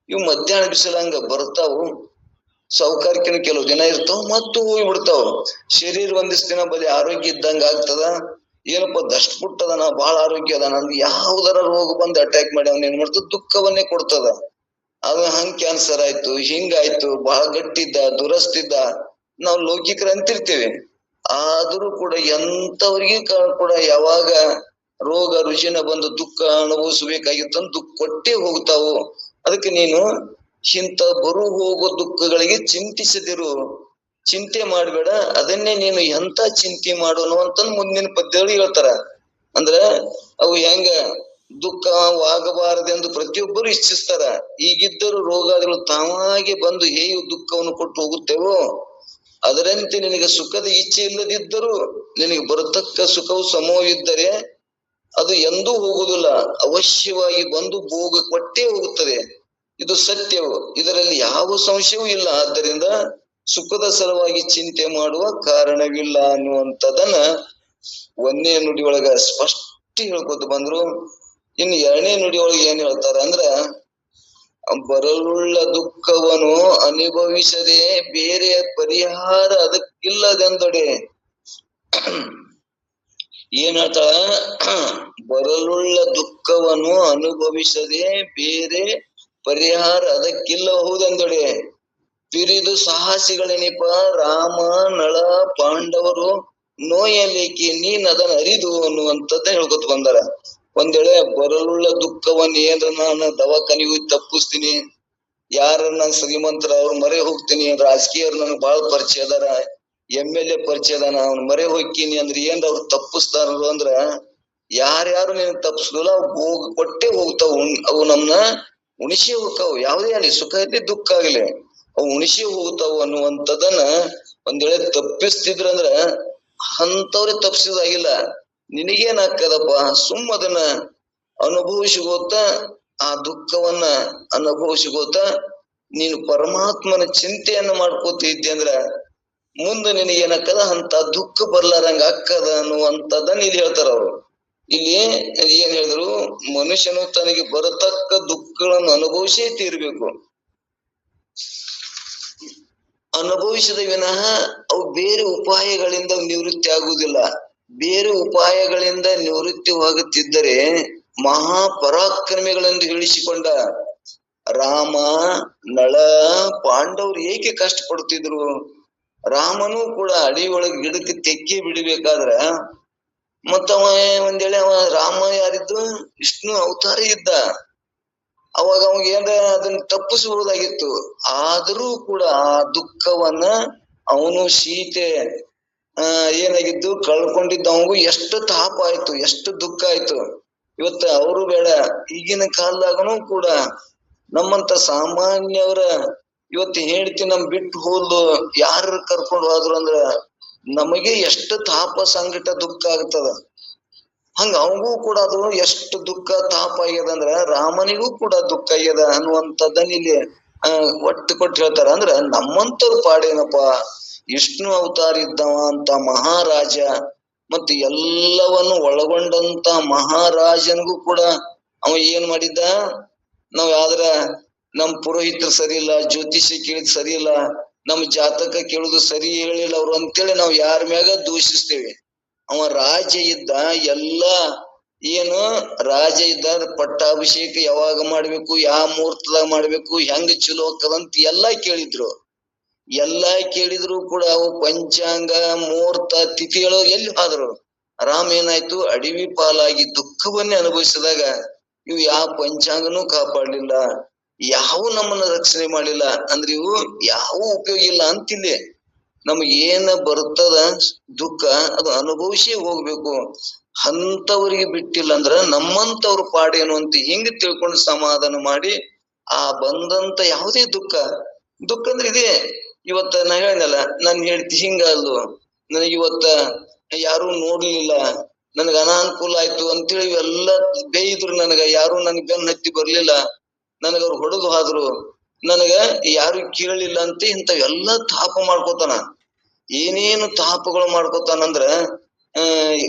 ಇವು ಮಧ್ಯಾಹ್ನ ಬಿಸಿಲಂಗ ಬರ್ತಾವು. ಸೌಕರ್ಯಕ್ಕೆ ಕೆಲವು ದಿನ ಇರ್ತಾವ ಮತ್ತು ಹೋಗಿ ಬಿಡ್ತಾವ. ಶರೀರ ಒಂದಿಷ್ಟು ದಿನ ಬರೀ ಆರೋಗ್ಯ ಇದ್ದಂಗ ಆಗ್ತದ. ಏನಪ್ಪ ದಷ್ಟ ಪುಟ್ಟದ, ನಾ ಬಹಳ ಆರೋಗ್ಯ ಅದ, ನನ್ಗೆ ಯಾವ್ದಾರ ರೋಗ ಬಂದು ಅಟ್ಯಾಕ್ ಮಾಡಿ ಅವನ್ ಏನ್ ಮಾಡ್ತದ, ದುಃಖವನ್ನೇ ಕೊಡ್ತದ. ಅದು ಹಂಗ್ ಕ್ಯಾನ್ಸರ್ ಆಯ್ತು, ಹಿಂಗಾಯ್ತು, ಬಹಳ ಗಟ್ಟಿದ್ದ, ದುರಸ್ತಿದ್ದ, ನಾವು ಲೌಕಿಕರ ಅಂತಿರ್ತೇವೆ. ಆದ್ರೂ ಕೂಡ ಎಂತವ್ರಿಗೆ ಕೂಡ ಯಾವಾಗ ರೋಗ ರುಜಿನ ಬಂದು ದುಃಖ ಅನುಭವಿಸಬೇಕಾಗಿತ್ತು ದುಃಖ ಕೊಟ್ಟೇ ಹೋಗ್ತಾವು. ಅದಕ್ಕೆ ನೀನು ಇಂಥ ಬರು ಹೋಗೋ ದುಃಖಗಳಿಗೆ ಚಿಂತಿಸದಿರು, ಚಿಂತೆ ಮಾಡ್ಬೇಡ, ಅದನ್ನೇ ನೀನು ಎಂತ ಚಿಂತೆ ಮಾಡೋನು ಅಂತಂದ್ ಮುಂದಿನ ಪದ್ಯಗಳು ಹೇಳ್ತಾರ. ಅಂದ್ರ ಅವು ಹೆಂಗ ದುಃಖವಾಗಬಾರದೆಂದು ಪ್ರತಿಯೊಬ್ಬರು ಇಚ್ಛಿಸ್ತಾರ. ಈಗಿದ್ದರೂ ರೋಗಾದಿಗಳು ತಾವಾಗಿ ಬಂದು ಹೇಗೆ ದುಃಖವನ್ನು ಕೊಟ್ಟು ಹೋಗುತ್ತೇವೋ ಅದರಂತೆ ನಿನಗೆ ಸುಖದ ಇಚ್ಛೆ ಇಲ್ಲದಿದ್ದರೂ ನಿನಗೆ ಬರತಕ್ಕ ಸುಖವು ಸಮವಿದ್ದರೆ ಅದು ಎಂದೂ ಹೋಗುವುದಿಲ್ಲ, ಅವಶ್ಯವಾಗಿ ಬಂದು ಭೋಗ ಕೊಟ್ಟೇ ಹೋಗುತ್ತದೆ. ಇದು ಸತ್ಯವು, ಇದರಲ್ಲಿ ಯಾವ ಸಂಶಯವೂ ಇಲ್ಲ. ಆದ್ದರಿಂದ ಸುಖದ ಸಲುವಾಗಿ ಚಿಂತೆ ಮಾಡುವ ಕಾರಣವಿಲ್ಲ ಅನ್ನುವಂಥದ್ದನ್ನ ಒಂದನೇ ನುಡಿಯೊಳಗ ಸ್ಪಷ್ಟ ಹೇಳ್ಕೊತ ಬಂದ್ರು. ಇನ್ನು ಎರಡನೇ ನುಡಿಯೊಳಗೆ ಏನ್ ಹೇಳ್ತಾರ ಅಂದ್ರ, ಬರಲುಳ್ಳ ದುಃಖವನ್ನು ಅನುಭವಿಸದೆ ಬೇರೆ ಪರಿಹಾರ ಅದಕ್ಕಿಲ್ಲದೆಂದೊಡೆ. ಏನ್ ಹೇಳ್ತಾಳ, ಬರಲುಳ್ಳ ದುಃಖವನ್ನು ಅನುಭವಿಸದೆ ಬೇರೆ ಪರಿಹಾರ ಅದಕ್ಕಿಲ್ಲ ಹೌದೆಂದೊಡೆ. ಪಿರಿದು ಸಾಹಸಿಗಳೆನಿಪ ರಾಮ ನಳ ಪಾಂಡವರು ನೋಯಲೇಕಿ ನೀನ್ ಅದನ್ನ ಅರಿದು ಅನ್ನುವಂಥದ್ದ ಹೇಳ್ಕೊತ ಬಂದಾರ. ಒಂದ್ ವೇಳೆ ಬರಲುಳ್ಳ ದುಃಖವನ್ನ ಏನ್ರ ನಾನು ದವಾಖಾನಿಗೆ ಹೋಗಿ ತಪ್ಪಿಸ್ತೀನಿ, ಯಾರ ನನ್ ಶ್ರೀಮಂತರ ಅವ್ರ ಮರೆ ಹೋಗ್ತೀನಿ, ರಾಜಕೀಯರು ನನ್ಗೆ ಬಾಳ ಪರಿಚಯ ಅದಾರ, MLA ಪರಿಚಯ ಅದಾನ, ಅವ್ನ ಮರೆ ಹೋಗ್ತೀನಿ ಅಂದ್ರೆ ಏನ್ ಅವ್ರು ತಪ್ಪಿಸ್ತಾರ ಅಂದ್ರ ಯಾರ್ಯಾರು ನೀನ್ ತಪ್ಪಿಸುದಿಲ್ಲ, ಹೋಗ್ ಕೊಟ್ಟೆ ಹೋಗ್ತಾವ. ಅವು ನಮ್ನ ಉಣಿಸಿ ಹೋಗ್ತಾವ. ಯಾವುದೇ ಆಗಲಿ, ಸುಖ ಇರ್ಲಿ ದುಃಖ ಆಗ್ಲಿ, ಅವು ಉಣಿಸಿ ಹೋಗ್ತಾವ ಅನ್ನುವಂಥದ್ದನ್ನ ಒಂದ್ ವೇಳೆ ತಪ್ಪಿಸ್ತಿದ್ರಂದ್ರ ಅಂತವ್ರೆ ತಪ್ಪಿಸಿದಾಗಿಲ್ಲ. ನಿನಗೇನ್ ಹಾಕದಪ್ಪ, ಸುಮ್ಮ ಅದನ್ನ ಅನುಭವಿಸಿಗೋತ, ಆ ದುಃಖವನ್ನ ಅನುಭವಿಸಿಗೋತ ನೀನು ಪರಮಾತ್ಮನ ಚಿಂತೆಯನ್ನ ಮಾಡ್ಕೋತಿದ್ದೆ ಅಂದ್ರ ಮುಂದೆ ನಿನಗೇನಕ್ಕದ ಅಂತ ದುಃಖ ಬರ್ಲಾರಂಗ ಅಕ್ಕದ ಅನ್ನುವಂಥದ್ದನ್ನ ಇಲ್ಲಿ ಹೇಳ್ತಾರ ಅವ್ರು. ಇಲ್ಲಿ ಏನ್ ಹೇಳಿದ್ರು, ಮನುಷ್ಯನು ತನಗೆ ಬರತಕ್ಕ ದುಃಖಗಳನ್ನು ಅನುಭವಿಸೇ ತೀರ್ಬೇಕು. ಅನುಭವಿಸಿದ ವಿನಃ ಅವು ಬೇರೆ ಉಪಾಯಗಳಿಂದ ನಿವೃತ್ತಿ ಆಗುವುದಿಲ್ಲ. ಬೇರೆ ಉಪಾಯಗಳಿಂದ ನಿವೃತ್ತಿವಾಗುತ್ತಿದ್ದರೆ ಮಹಾಪರಾಕ್ರಮಿಗಳೆಂದು ಹೇಳಿಸಿಕೊಂಡ ರಾಮ, ನಳ, ಪಾಂಡವರು ಏಕೆ ಕಷ್ಟಪಡ್ತಿದ್ರು? ರಾಮನೂ ಕೂಡ ಅಡಿಯೊಳಗೆ ಗಿಡಕ್ಕೆ ತೆಕ್ಕಿ ಬಿಡಬೇಕಾದ್ರ ಮತ್ತವ ಒಂದ್ ವೇಳೆ ಅವ ರಾಮ ಯಾರಿದ್ದು? ವಿಷ್ಣು ಅವತಾರ ಇದ್ದ. ಅವಾಗ ಅವಾಗ ಏನ್ರ ಅದನ್ನ ತಪ್ಪಿಸಬಹುದಾಗಿತ್ತು. ಆದರೂ ಕೂಡ ಆ ದುಃಖವನ್ನ ಅವನು ಸೀತೆ ಏನಾಗಿದ್ದು ಕಳ್ಕೊಂಡಿದ್ದ, ಅವನಿಗೂ ಎಷ್ಟು ತಾಪ ಆಯ್ತು, ಎಷ್ಟು ದುಃಖ ಆಯ್ತು. ಇವತ್ತ ಅವರು ಬೇಡ, ಈಗಿನ ಕಾಲದಾಗನು ಕೂಡ ನಮ್ಮಂತ ಸಾಮಾನ್ಯವರ ಇವತ್ತು ಹೇಳ್ತಿ ನಮ್ ಬಿಟ್ಟು ಹೋದ್ಲು, ಯಾರು ಕರ್ಕೊಂಡು ಹೋದ್ರು ಅಂದ್ರ ನಮಗೆ ಎಷ್ಟು ತಾಪ ಸಂಕಟ ದುಃಖ ಆಗ್ತದ. ಹಂಗ ಅವನಿಗೂ ಕೂಡ ಅದು ಎಷ್ಟು ದುಃಖ ತಾಪ ಆಗ್ಯದ ಅಂದ್ರ ರಾಮನಿಗೂ ಕೂಡ ದುಃಖ ಆಗ್ಯದ ಅನ್ನುವಂಥದ್ದನ್ನ ಇಲ್ಲಿ ಒಟ್ಟು ಕೊಟ್ಟು ಹೇಳ್ತಾರ. ಅಂದ್ರ ನಮ್ಮಂತವ್ರ ಪಾಡೇನಪ್ಪ, ವಿಷ್ಣು ಅವತಾರ ಇದ್ದವ ಅಂತ ಮಹಾರಾಜ ಮತ್ತು ಎಲ್ಲವನ್ನು ಒಳಗೊಂಡಂತ ಮಹಾರಾಜನಿಗೂ ಕೂಡ ಅವ ಏನ್ ಮಾಡಿದ್ದ? ನಾವ್ ಯಾವ್ದ್ರ ನಮ್ ಪುರೋಹಿತರು ಸರಿ ಇಲ್ಲ, ಜ್ಯೋತಿಷ್ಯ ಕೇಳಿದ್ ಸರಿ ಇಲ್ಲ, ನಮ್ ಜಾತಕ ಕೇಳುದು ಸರಿ ಹೇಳಿಲ್ಲ ಅವ್ರು ಅಂತೇಳಿ ನಾವ್ ಯಾರ ಮ್ಯಾಗ ದೂಷಿಸ್ತೇವೆ. ಅವ ರಾಜ ಇದ್ದ, ಎಲ್ಲಾ ಏನು ರಾಜ ಇದ್ದ, ಪಟ್ಟಾಭಿಷೇಕ ಯಾವಾಗ ಮಾಡ್ಬೇಕು, ಯಾವ ಮುಹೂರ್ತದಾಗ ಮಾಡ್ಬೇಕು, ಹೆಂಗ್ ಚಲೋ ಹೋಗ್ತದಂತ ಎಲ್ಲಾ ಕೇಳಿದ್ರು. ಎಲ್ಲಾ ಕೇಳಿದ್ರು ಕೂಡ ಅವು ಪಂಚಾಂಗ ಮುಹೂರ್ತ ತಿಥಿಗಳು ಎಲ್ಲಿ ಆದ್ರು? ರಾಮ ಏನಾಯ್ತು? ಅಡವಿ ಪಾಲಾಗಿ ದುಃಖವನ್ನೇ ಅನುಭವಿಸಿದಾಗ ಇವು ಯಾವ ಪಂಚಾಂಗನೂ ಕಾಪಾಡ್ಲಿಲ್ಲ, ಯಾವ ನಮ್ಮನ್ನ ರಕ್ಷಣೆ ಮಾಡಿಲ್ಲ. ಅಂದ್ರೆ ಇವು ಯಾವ ಉಪಯೋಗ ಇಲ್ಲ ಅಂತಿಲ್ಲಿ. ನಮಗೇನ ಬರ್ತದ ದುಃಖ ಅದು ಅನುಭವಿಸಿ ಹೋಗ್ಬೇಕು. ಅಂತವರಿಗೆ ಬಿಟ್ಟಿಲ್ಲ ಅಂದ್ರ ನಮ್ಮಂತವ್ರ ಪಾಡೇನು ಅಂತ ಹಿಂಗ ತಿಳ್ಕೊಂಡು ಸಮಾಧಾನ ಮಾಡಿ ಆ ಬಂದಂತ ಯಾವುದೇ ದುಃಖ ಅಂದ್ರೆ ಇದೆ. ಇವತ್ತ ನಾ ಹೇಳಿನಲ್ಲ, ನನ್ ಹೇಳ್ತಿ ಹಿಂಗ ಅಲ್ಲು, ನನಗೆ ಇವತ್ತ ಯಾರು ನೋಡ್ಲಿಲ್ಲ, ನನಗ ಅನಾನುಕೂಲ ಆಯ್ತು ಅಂತೇಳಿ ಇವೆಲ್ಲ ಬೇಯಿದ್ರು, ನನಗ ಯಾರು ನನ್ ಬೆನ್ನ ಹತ್ತಿ ಬರ್ಲಿಲ್ಲ, ನನಗ ಅವ್ರು ಹೊಡೆದು ಹೋದ್ರು, ನನಗ ಯಾರು ಕೇಳಲಿಲ್ಲ ಅಂತ ಇಂಥವೆಲ್ಲ ತಾಪ ಮಾಡ್ಕೋತಾನ. ಏನೇನು ತಾಪಗಳು ಮಾಡ್ಕೋತಾನಂದ್ರ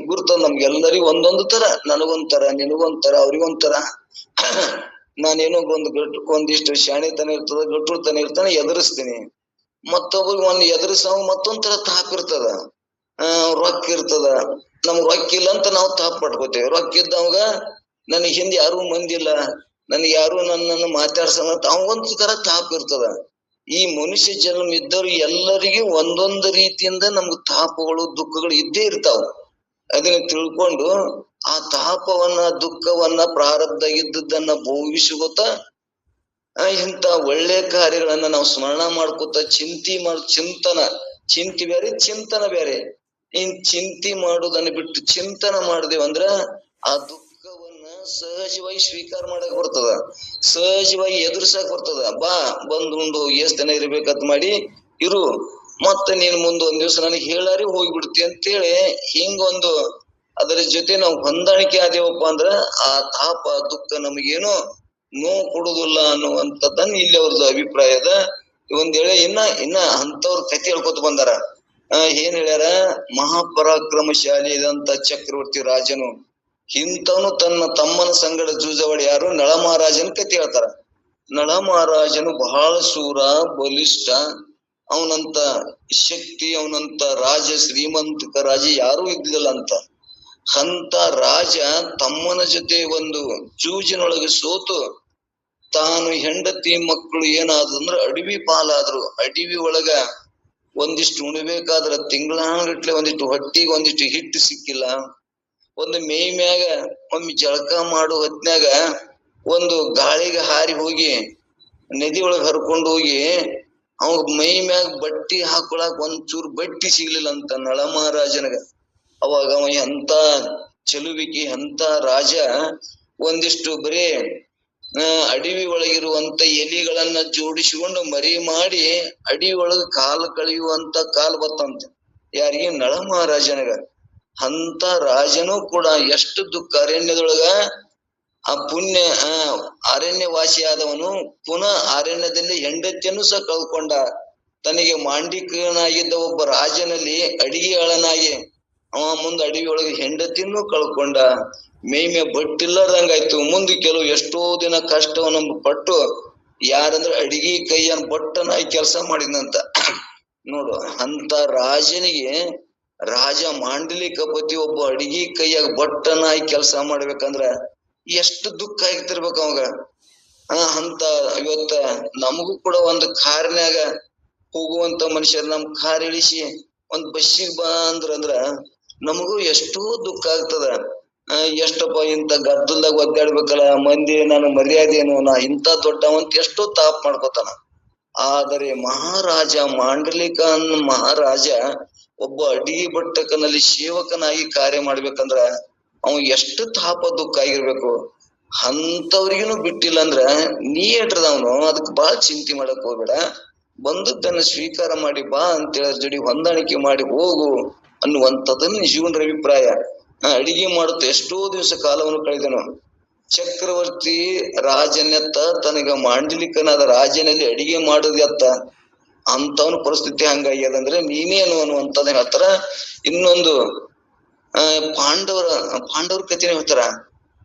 ಗುರುತ ನಮ್ಗೆಲ್ಲರಿಗೂ ಒಂದೊಂದು ತರ, ನನಗೊಂಥರ, ನಿನಗೊಂಥರ, ಅವ್ರಿಗೊಂಥರ. ನಾನೇನೋ ಒಂದಿಷ್ಟು ಶಾಣೆತನ ಇರ್ತದ, ಗಟ್ಟುತನ ಇರ್ತಾನೆ, ಎದುರಿಸ್ತೀನಿ. ಮತ್ತೊಬ್ಬರಿಗೆ ಒಂದ್ ಎದುರಿಸವ ಮತ್ತೊಂದ್ ತರ ತಾಪ ಇರ್ತದ, ರೊಕ್ಕ ಇರ್ತದ. ನಮ್ಗ್ ರೊಕ್ಕ ಇಲ್ಲ ಅಂತ ನಾವು ತಾಪ ಪಡ್ಕೋತೇವೆ. ರೊಕ್ಕ ಇದ್ದವಾಗ ನನಗ್ ಹಿಂದೆ ಯಾರು ಮಂದಿಲ್ಲ, ನನ್ಗೆ ಯಾರು ನನ್ನನ್ನು ಮಾತಾಡ್ಸಲ್ಲ ಅಂತ ಅವಂಗೊಂದು ತರ ತಾಪ ಇರ್ತದ. ಈ ಮನುಷ್ಯ ಜನ್ಮ ಇದ್ದವ್ರು ಎಲ್ಲರಿಗೂ ಒಂದೊಂದು ರೀತಿಯಿಂದ ನಮ್ಗೆ ತಾಪಗಳು ದುಃಖಗಳು ಇದ್ದೇ ಇರ್ತಾವ. ಅದನ್ನ ತಿಳ್ಕೊಂಡು ಆ ತಾಪವನ್ನ ದುಃಖವನ್ನ ಪ್ರಾರಬ್ಧ ಇದ್ದದ್ದನ್ನ ಭೋಗಿಸುತ್ತ ಇಂಥ ಒಳ್ಳೆ ಕಾರ್ಯಗಳನ್ನ ನಾವು ಸ್ಮರಣ ಮಾಡ್ಕೊತ ಚಿಂತೆ ಬೇರೆ, ಚಿಂತನ ಬೇರೆ. ಚಿಂತೆ ಮಾಡುದನ್ನ ಬಿಟ್ಟು ಚಿಂತನ ಮಾಡಿದೇವಂದ್ರ ಆ ದುಃಖವನ್ನ ಸಹಜವಾಗಿ ಸ್ವೀಕಾರ ಮಾಡಕ್ ಬರ್ತದ, ಸಹಜವಾಗಿ ಎದುರ್ಸಕ್ ಬರ್ತದ. ಬಂದುಂಡು ಎಷ್ಟ್ ದಿನ ಇರ್ಬೇಕಂತ ಮಾಡಿ ಇರು, ಮತ್ತೆ ನೀನ್ ಮುಂದೆ ಒಂದ್ ದಿವ್ಸ ನನಗೆ ಹೇಳಾರಿ ಹೋಗ್ಬಿಡ್ತಿ ಅಂತೇಳಿ ಹಿಂಗೊಂದು ಅದರ ಜೊತೆ ನಾವು ಹೊಂದಾಣಿಕೆ ಆದೇವಪ್ಪ ಅಂದ್ರ ಆ ತಾಪ ದುಃಖ ನಮಗೇನು ನೋವು ಕೊಡುದಿಲ್ಲ ಅನ್ನುವಂಥದ್ದನ್ನ ಇಲ್ಲಿ ಅವ್ರದ್ದು ಅಭಿಪ್ರಾಯದ. ಒಂದ್ ವೇಳೆ ಇನ್ನ ಅಂತವ್ರ ಕಥೆ ಹೇಳ್ಕೊತ ಬಂದಾರ. ಏನ್ ಹೇಳ್ಯಾರ? ಮಹಾಪರಾಕ್ರಮಶಾಲಿ ಇದಂತ ಚಕ್ರವರ್ತಿ ರಾಜನು ಇಂಥವನು ತನ್ನ ತಮ್ಮನ ಸಂಗಡ ಜೂಜವಾಡಿ ಯಾರು? ನಳ ಮಹಾರಾಜನ ಕಥೆ ಹೇಳ್ತಾರ. ನಳ ಮಹಾರಾಜನು ಬಹಳ ಶೂರ, ಬಲಿಷ್ಠ, ಅವನಂತ ಶಕ್ತಿ, ಅವನಂತ ರಾಜ, ಶ್ರೀಮಂತಿಕ ರಾಜ ಯಾರೂ ಇದ್ದಿಲ್ಲ ಅಂತ. ಅಂತ ರಾಜ ತಮ್ಮನ ಜೊತೆ ಒಂದು ಜೂಜಿನೊಳಗೆ ಸೋತು ತಾನು ಹೆಂಡತಿ ಮಕ್ಕಳು ಏನಾದಂದ್ರ ಅಡವಿ ಪಾಲಾದ್ರು. ಅಡವಿ ಒಳಗ ಒಂದಿಷ್ಟು ಉಣ್ಬೇಕಾದ್ರ ತಿಂಗಳಾನ್ಗಟ್ಲೆ ಒಂದಿಷ್ಟು ಹೊಟ್ಟಿಗೆ ಒಂದಿಷ್ಟು ಹಿಟ್ಟು ಸಿಕ್ಕಿಲ್ಲ. ಒಂದು ಮೇ ಮ್ಯಾಗ ಒಮ್ಮೆ ಜಳಕ ಮಾಡೋ ಹೊತ್ನ್ಯಾಗ ಒಂದು ಗಾಳಿಗೆ ಹಾರಿ ಹೋಗಿ ನದಿ ಒಳಗ ಹರ್ಕೊಂಡು ಹೋಗಿ ಅವ ಮೈ ಮ್ಯಾಗ ಬಟ್ಟಿ ಹಾಕೊಳಕ್ ಒಂಚೂರು ಬಟ್ಟಿ ಸಿಗ್ಲಿಲ್ಲ ಅಂತ ನಳ ಮಹಾರಾಜನಗ. ಅವಾಗ ಅವ ಎಂತ ಚೆಲುವಿಕೆ, ಎಂತ ರಾಜ, ಒಂದಿಷ್ಟು ಬರೀ ಅಡವಿ ಒಳಗಿರುವಂತ ಎಲಿಗಳನ್ನ ಜೋಡಿಸಿಕೊಂಡು ಮರಿ ಮಾಡಿ ಅಡವಿ ಒಳಗ ಕಾಲು ಕಳೆಯುವಂತ ಕಾಲ್ ಬತ್ತಂತೆ. ಯಾರಿಗೆ? ನಳ ಮಹಾರಾಜನಗ. ಅಂತ ರಾಜನೂ ಕೂಡ ಎಷ್ಟು ದುಃಖ. ಅರಣ್ಯದೊಳಗ ಆ ಪುಣ್ಯ ಅರಣ್ಯವಾಸಿಯಾದವನು ಪುನಃ ಅರಣ್ಯದಲ್ಲಿ ಹೆಂಡತಿಯನ್ನು ಸಹ ಕಳ್ಕೊಂಡ. ತನಗೆ ಮಾಂಡಿಕನಾಗಿದ್ದ ಒಬ್ಬ ರಾಜನಲ್ಲಿ ಅಡಿಗೆ ಆಳನಾಗಿ ಅವ ಮುಂದೆ ಅಡವಿ ಒಳಗೆ ಹೆಂಡತಿಯನ್ನು ಕಳ್ಕೊಂಡ. ಮೇಯ್ಮೆ ಬಟ್ಟಿಲ್ಲದಂಗಾಯ್ತು. ಮುಂದೆ ಕೆಲವು ಎಷ್ಟೋ ದಿನ ಕಷ್ಟವನ್ನು ಪಟ್ಟು ಯಾರಂದ್ರೆ ಅಡಿಗೆ ಕೈಯನ್ ಬಟ್ಟನಾಗಿ ಕೆಲಸ ಮಾಡಿದಂತ ನೋಡು. ಅಂತ ರಾಜನಿಗೆ ರಾಜ ಮಾಂಡಲಿಕಪತಿ ಒಬ್ಬ ಅಡಿಗೆ ಕೈಯಾಗ ಬಟ್ಟನಾಗಿ ಕೆಲಸ ಮಾಡ್ಬೇಕಂದ್ರ ಎಷ್ಟು ದುಃಖ ಆಗಿರ್ಬೇಕು ಅವಾಗ. ಅಂತ ಇವತ್ತ ನಮಗೂ ಕೂಡ ಒಂದು ಕಾರ್ನ್ಯಾಗ ಹೋಗುವಂತ ಮನುಷ್ಯರು ನಮ್ ಕಾರ್ ಇಳಿಸಿ ಒಂದ್ ಬಸ್ಸಿಗೆ ಬಾ ಅಂದ್ರ ನಮಗೂ ಎಷ್ಟೋ ದುಃಖ ಆಗ್ತದ. ಎಷ್ಟಪ್ಪ ಇಂತ ಗದ್ದಲ್ದಾಗ ಒದ್ದಾಡ್ಬೇಕಲ್ಲ, ಮಂದಿ ನಾನು ಮರ್ಯಾದೆ ಏನು, ನಾ ಇಂತ ದೊಡ್ಡವಂತ ಎಷ್ಟೋ ತಾಪ್ ಮಾಡ್ಕೋತಾನ. ಆದರೆ ಮಹಾರಾಜ ಮಾಂಡಲಿಕ ಮಹಾರಾಜ ಒಬ್ಬ ಅಡಿಗೆ ಭಟ್ಟಕನಲ್ಲಿ ಸೇವಕನಾಗಿ ಕಾರ್ಯ ಮಾಡ್ಬೇಕಂದ್ರ ಅವ ಎಷ್ಟು ತಾಪ ದುಃಖ ಆಗಿರ್ಬೇಕು. ಅಂತವ್ರಿಗೂ ಬಿಟ್ಟಿಲ್ಲ ಅಂದ್ರ ನೀ ಏಟ್ರದವನು, ಅದಕ್ ಬಾಳ ಚಿಂತೆ ಮಾಡಕ್ ಹೋಗ್ಬೇಡ. ಬಂದದ್ದನ್ನ ಸ್ವೀಕಾರ ಮಾಡಿ ಬಾ ಅಂತೇಳ ಜೋಡಿ ಹೊಂದಾಣಿಕೆ ಮಾಡಿ ಹೋಗು ಅನ್ನುವಂಥದ್ದನ್ನ ಜೀವನರ ಅಭಿಪ್ರಾಯ. ಅಡಿಗೆ ಮಾಡುತ್ತ ಎಷ್ಟೋ ದಿವಸ ಕಾಲವನ್ನು ಕಳೆದನು. ಚಕ್ರವರ್ತಿ ರಾಜನೆತ್ತ ತನಗ ಮಾಂಡಲಿಕನಾದ ರಾಜನಲ್ಲಿ ಅಡಿಗೆ ಮಾಡುದತ್ತ ಅಂತವನ ಪರಿಸ್ಥಿತಿ ಹಂಗಾಗ್ಯದಂದ್ರೆ ನೀನೇನು ಅನ್ನುವಂಥದ್ದು ಹೇಳ್ತಾರ. ಇನ್ನೊಂದು ಪಾಂಡವರ ಕಥೆನೇ ಹೇಳ್ತಾರ.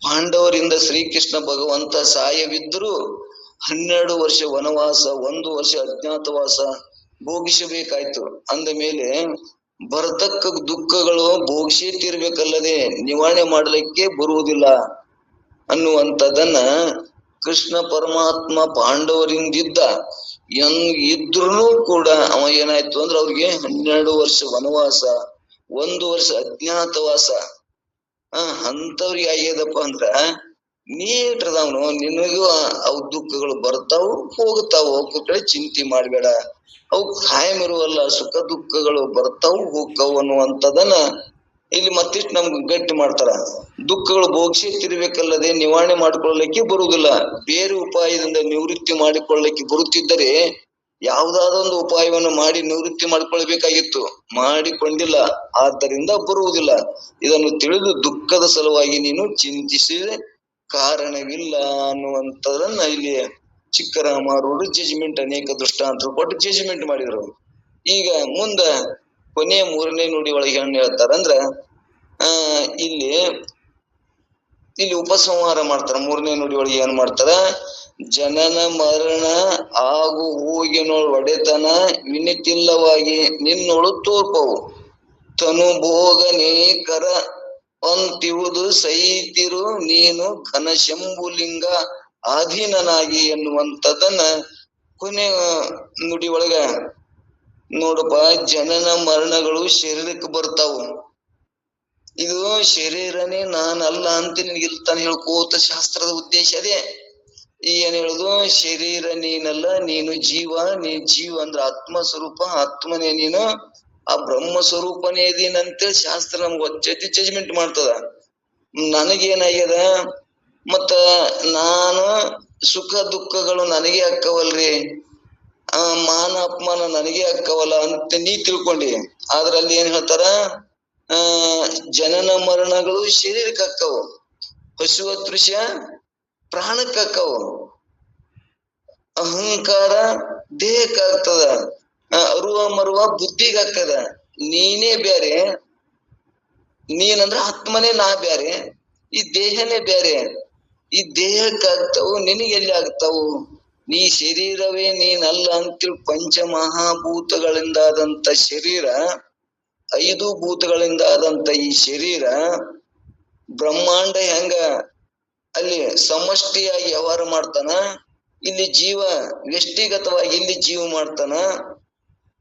ಪಾಂಡವರಿಂದ ಶ್ರೀಕೃಷ್ಣ ಭಗವಂತ ಸಾಯವಿದ್ದರೂ 12 ವರ್ಷ ವನವಾಸ, 1 ವರ್ಷ ಅಜ್ಞಾತವಾಸ ಭೋಗಿಸಬೇಕಾಯ್ತು. ಅಂದ ಮೇಲೆ ಬರತಕ್ಕ ದುಃಖಗಳು ಭೋಗಿಸೇ ತೀರ್ಬೇಕಲ್ಲದೆ ನಿವಾರಣೆ ಮಾಡಲಿಕ್ಕೆ ಬರುವುದಿಲ್ಲ ಅನ್ನುವಂಥದ್ದನ್ನ ಕೃಷ್ಣ ಪರಮಾತ್ಮ ಪಾಂಡವರಿಂದಿದ್ದ ಇದ್ರೂ ಕೂಡ ಅವ ಏನಾಯ್ತು ಅಂದ್ರೆ ಅವ್ರಿಗೆ 12 ವರ್ಷ ವನವಾಸ, 1 ವರ್ಷ ಅಜ್ಞಾತವಾಸ ಅಂತವ್ರಿಗೆ ಆಗ್ಯದಪ್ಪ ಅಂದ್ರ ನೀಟ್ರದವನು. ನಿನಗೂ ಅವ್ ದುಃಖಗಳು ಬರ್ತಾವು ಹೋಗ್ತಾವು, ಅವಕ್ಕ ಕಡೆ ಚಿಂತೆ ಮಾಡ್ಬೇಡ. ಅವು ಕಾಯಂ ಇರುವಲ್ಲ, ಸುಖ ದುಃಖಗಳು ಬರ್ತಾವು ಹೋಗ್ತಾವು ಅನ್ನುವಂಥದ್ದನ್ನ ಇಲ್ಲಿ ಮತ್ತಿಷ್ಟು ನಮ್ಗೆ ಗಟ್ಟಿ ಮಾಡ್ತಾರ. ದುಃಖಗಳು ಭೋಗಿಸಿ ತಿರ್ಬೇಕಲ್ಲದೆ ನಿವಾರಣೆ ಮಾಡಿಕೊಳ್ಳಲಿಕ್ಕೆ ಬರುವುದಿಲ್ಲ. ಬೇರೆ ಉಪಾಯದಿಂದ ನಿವೃತ್ತಿ ಮಾಡಿಕೊಳ್ಳಲಿಕ್ಕೆ ಬರುತ್ತಿದ್ದರೆ ಯಾವುದಾದೊಂದು ಉಪಾಯವನ್ನು ಮಾಡಿ ನಿವೃತ್ತಿ ಮಾಡಿಕೊಳ್ಬೇಕಾಗಿತ್ತು, ಮಾಡಿಕೊಂಡಿಲ್ಲ, ಆದ್ದರಿಂದ ಬರುವುದಿಲ್ಲ. ಇದನ್ನು ತಿಳಿದು ದುಃಖದ ಸಲುವಾಗಿ ನೀನು ಚಿಂತಿಸಿದ ಕಾರಣವಿಲ್ಲ ಅನ್ನುವಂಥದನ್ನ ಇಲ್ಲಿ ಚಿಕ್ಕರಾಮಾರವರು ಜಜ್ಮೆಂಟ್ ಅನೇಕ ದೃಷ್ಟಾಂತ ಕೊಟ್ಟು ಜಜ್ಮೆಂಟ್ ಮಾಡಿದ್ರು. ಈಗ ಮುಂದ ಕೊನೆಯ 3ನೇ ನುಡಿ ಒಳಗೆ ಏನ್ ಹೇಳ್ತಾರಂದ್ರ ಇಲ್ಲಿ ಉಪಸಂಹಾರ ಮಾಡ್ತಾರ. 3ನೇ ನುಡಿ ಒಳಗೆ ಏನ್ ಮಾಡ್ತಾರ? ಜನನ ಮರಣ ಆಗು ಹೂಗಿನೊಳ್ ಒಡೆತನ ವಿನಿತಿಲ್ಲವಾಗಿ ನಿನ್ನೊಳು ತೋರ್ಪವು ತನು ಭೋಗ ನೇಕರ ಅಂತಿವುದು ಸೈತಿರು ನೀನು ಘನಶಂಭುಲಿಂಗ ಅಧೀನನಾಗಿ ಎನ್ನುವಂಥದ್ದನ್ನ ಕೊನೆ ನುಡಿ ಒಳಗ ನೋಡಪ್ಪ. ಜನನ ಮರಣಗಳು ಶರೀರಕ್ಕೆ ಬರ್ತಾವು. ಇದು ಶರೀರನೇ ನಾನಲ್ಲ ಅಂತ ನಿನ್ಗೆ ಇಲ್ತಾನೆ ಹೇಳ್ಕೋತ ಶಾಸ್ತ್ರದ ಉದ್ದೇಶ ಅದೇ. ಏನ್ ಹೇಳುದು? ಶರೀರ ನೀನಲ್ಲ, ನೀನು ಜೀವ. ನೀ ಜೀವ ಅಂದ್ರ ಆತ್ಮ ಸ್ವರೂಪ, ಆತ್ಮನೇ ನೀನು, ಆ ಬ್ರಹ್ಮ ಸ್ವರೂಪನೇ ಇದೀನಂತೇಳಿ ಶಾಸ್ತ್ರ ನಮ್ಗೆ ಒಚ್ಚತಿ ಜಜ್ಮೆಂಟ್ ಮಾಡ್ತದ. ನನಗೇನಾಗ್ಯದ, ಮತ್ತ ನಾನು ಸುಖ ದುಃಖಗಳು ನನಗೆ ಅಕ್ಕವಲ್ರಿ, ಮಾನ ಅಪಮಾನ ನನಗೆ ಅಕ್ಕವಲ್ಲ ಅಂತ ನೀ ತಿಳ್ಕೊಂಡಿ. ಆದ್ರ ಅಲ್ಲಿ ಏನ್ ಹೇಳ್ತಾರ? ಜನನ ಮರಣಗಳು ಶರೀರಕ್ಕೆ ಅಕ್ಕವು, ಹಸುವ ತೃಷ ಪ್ರಾಣಕ್ಕೆ ಅಕ್ಕವು, ಅಹಂಕಾರ ದೇಹಕ್ಕೆ ಆಗ್ತದ, ಅರುವ ಮರುವ ಬುದ್ಧಿಗೆ ಆಗ್ತದ. ನೀನೇ ಬ್ಯಾರೆ, ನೀನಂದ್ರ ಆತ್ಮನೇ ನಾ ಬ್ಯಾರೆ, ಈ ದೇಹನೇ ಬ್ಯಾರೆ. ಈ ದೇಹಕ್ಕೆ ಆಗ್ತಾವು, ನಿನಗೆಲ್ಲಿ ಆಗ್ತಾವು? ನೀ ಶರೀರವೇ ನೀನಲ್ಲ ಅಂತೇಳಿ ಪಂಚಮಹಾಭೂತಗಳಿಂದ ಆದಂತ ಶರೀರ, 5 ಭೂತಗಳಿಂದ ಆದಂತ ಈ ಶರೀರ ಬ್ರಹ್ಮಾಂಡ ಹೆಂಗ ಅಲ್ಲಿ ಸಮಷ್ಟಿಯಾಗಿ ವ್ಯವಹಾರ ಮಾಡ್ತಾನ, ಇಲ್ಲಿ ಜೀವ ವ್ಯಷ್ಟಿಗತವಾಗಿ ಇಲ್ಲಿ ಜೀವ ಮಾಡ್ತಾನ.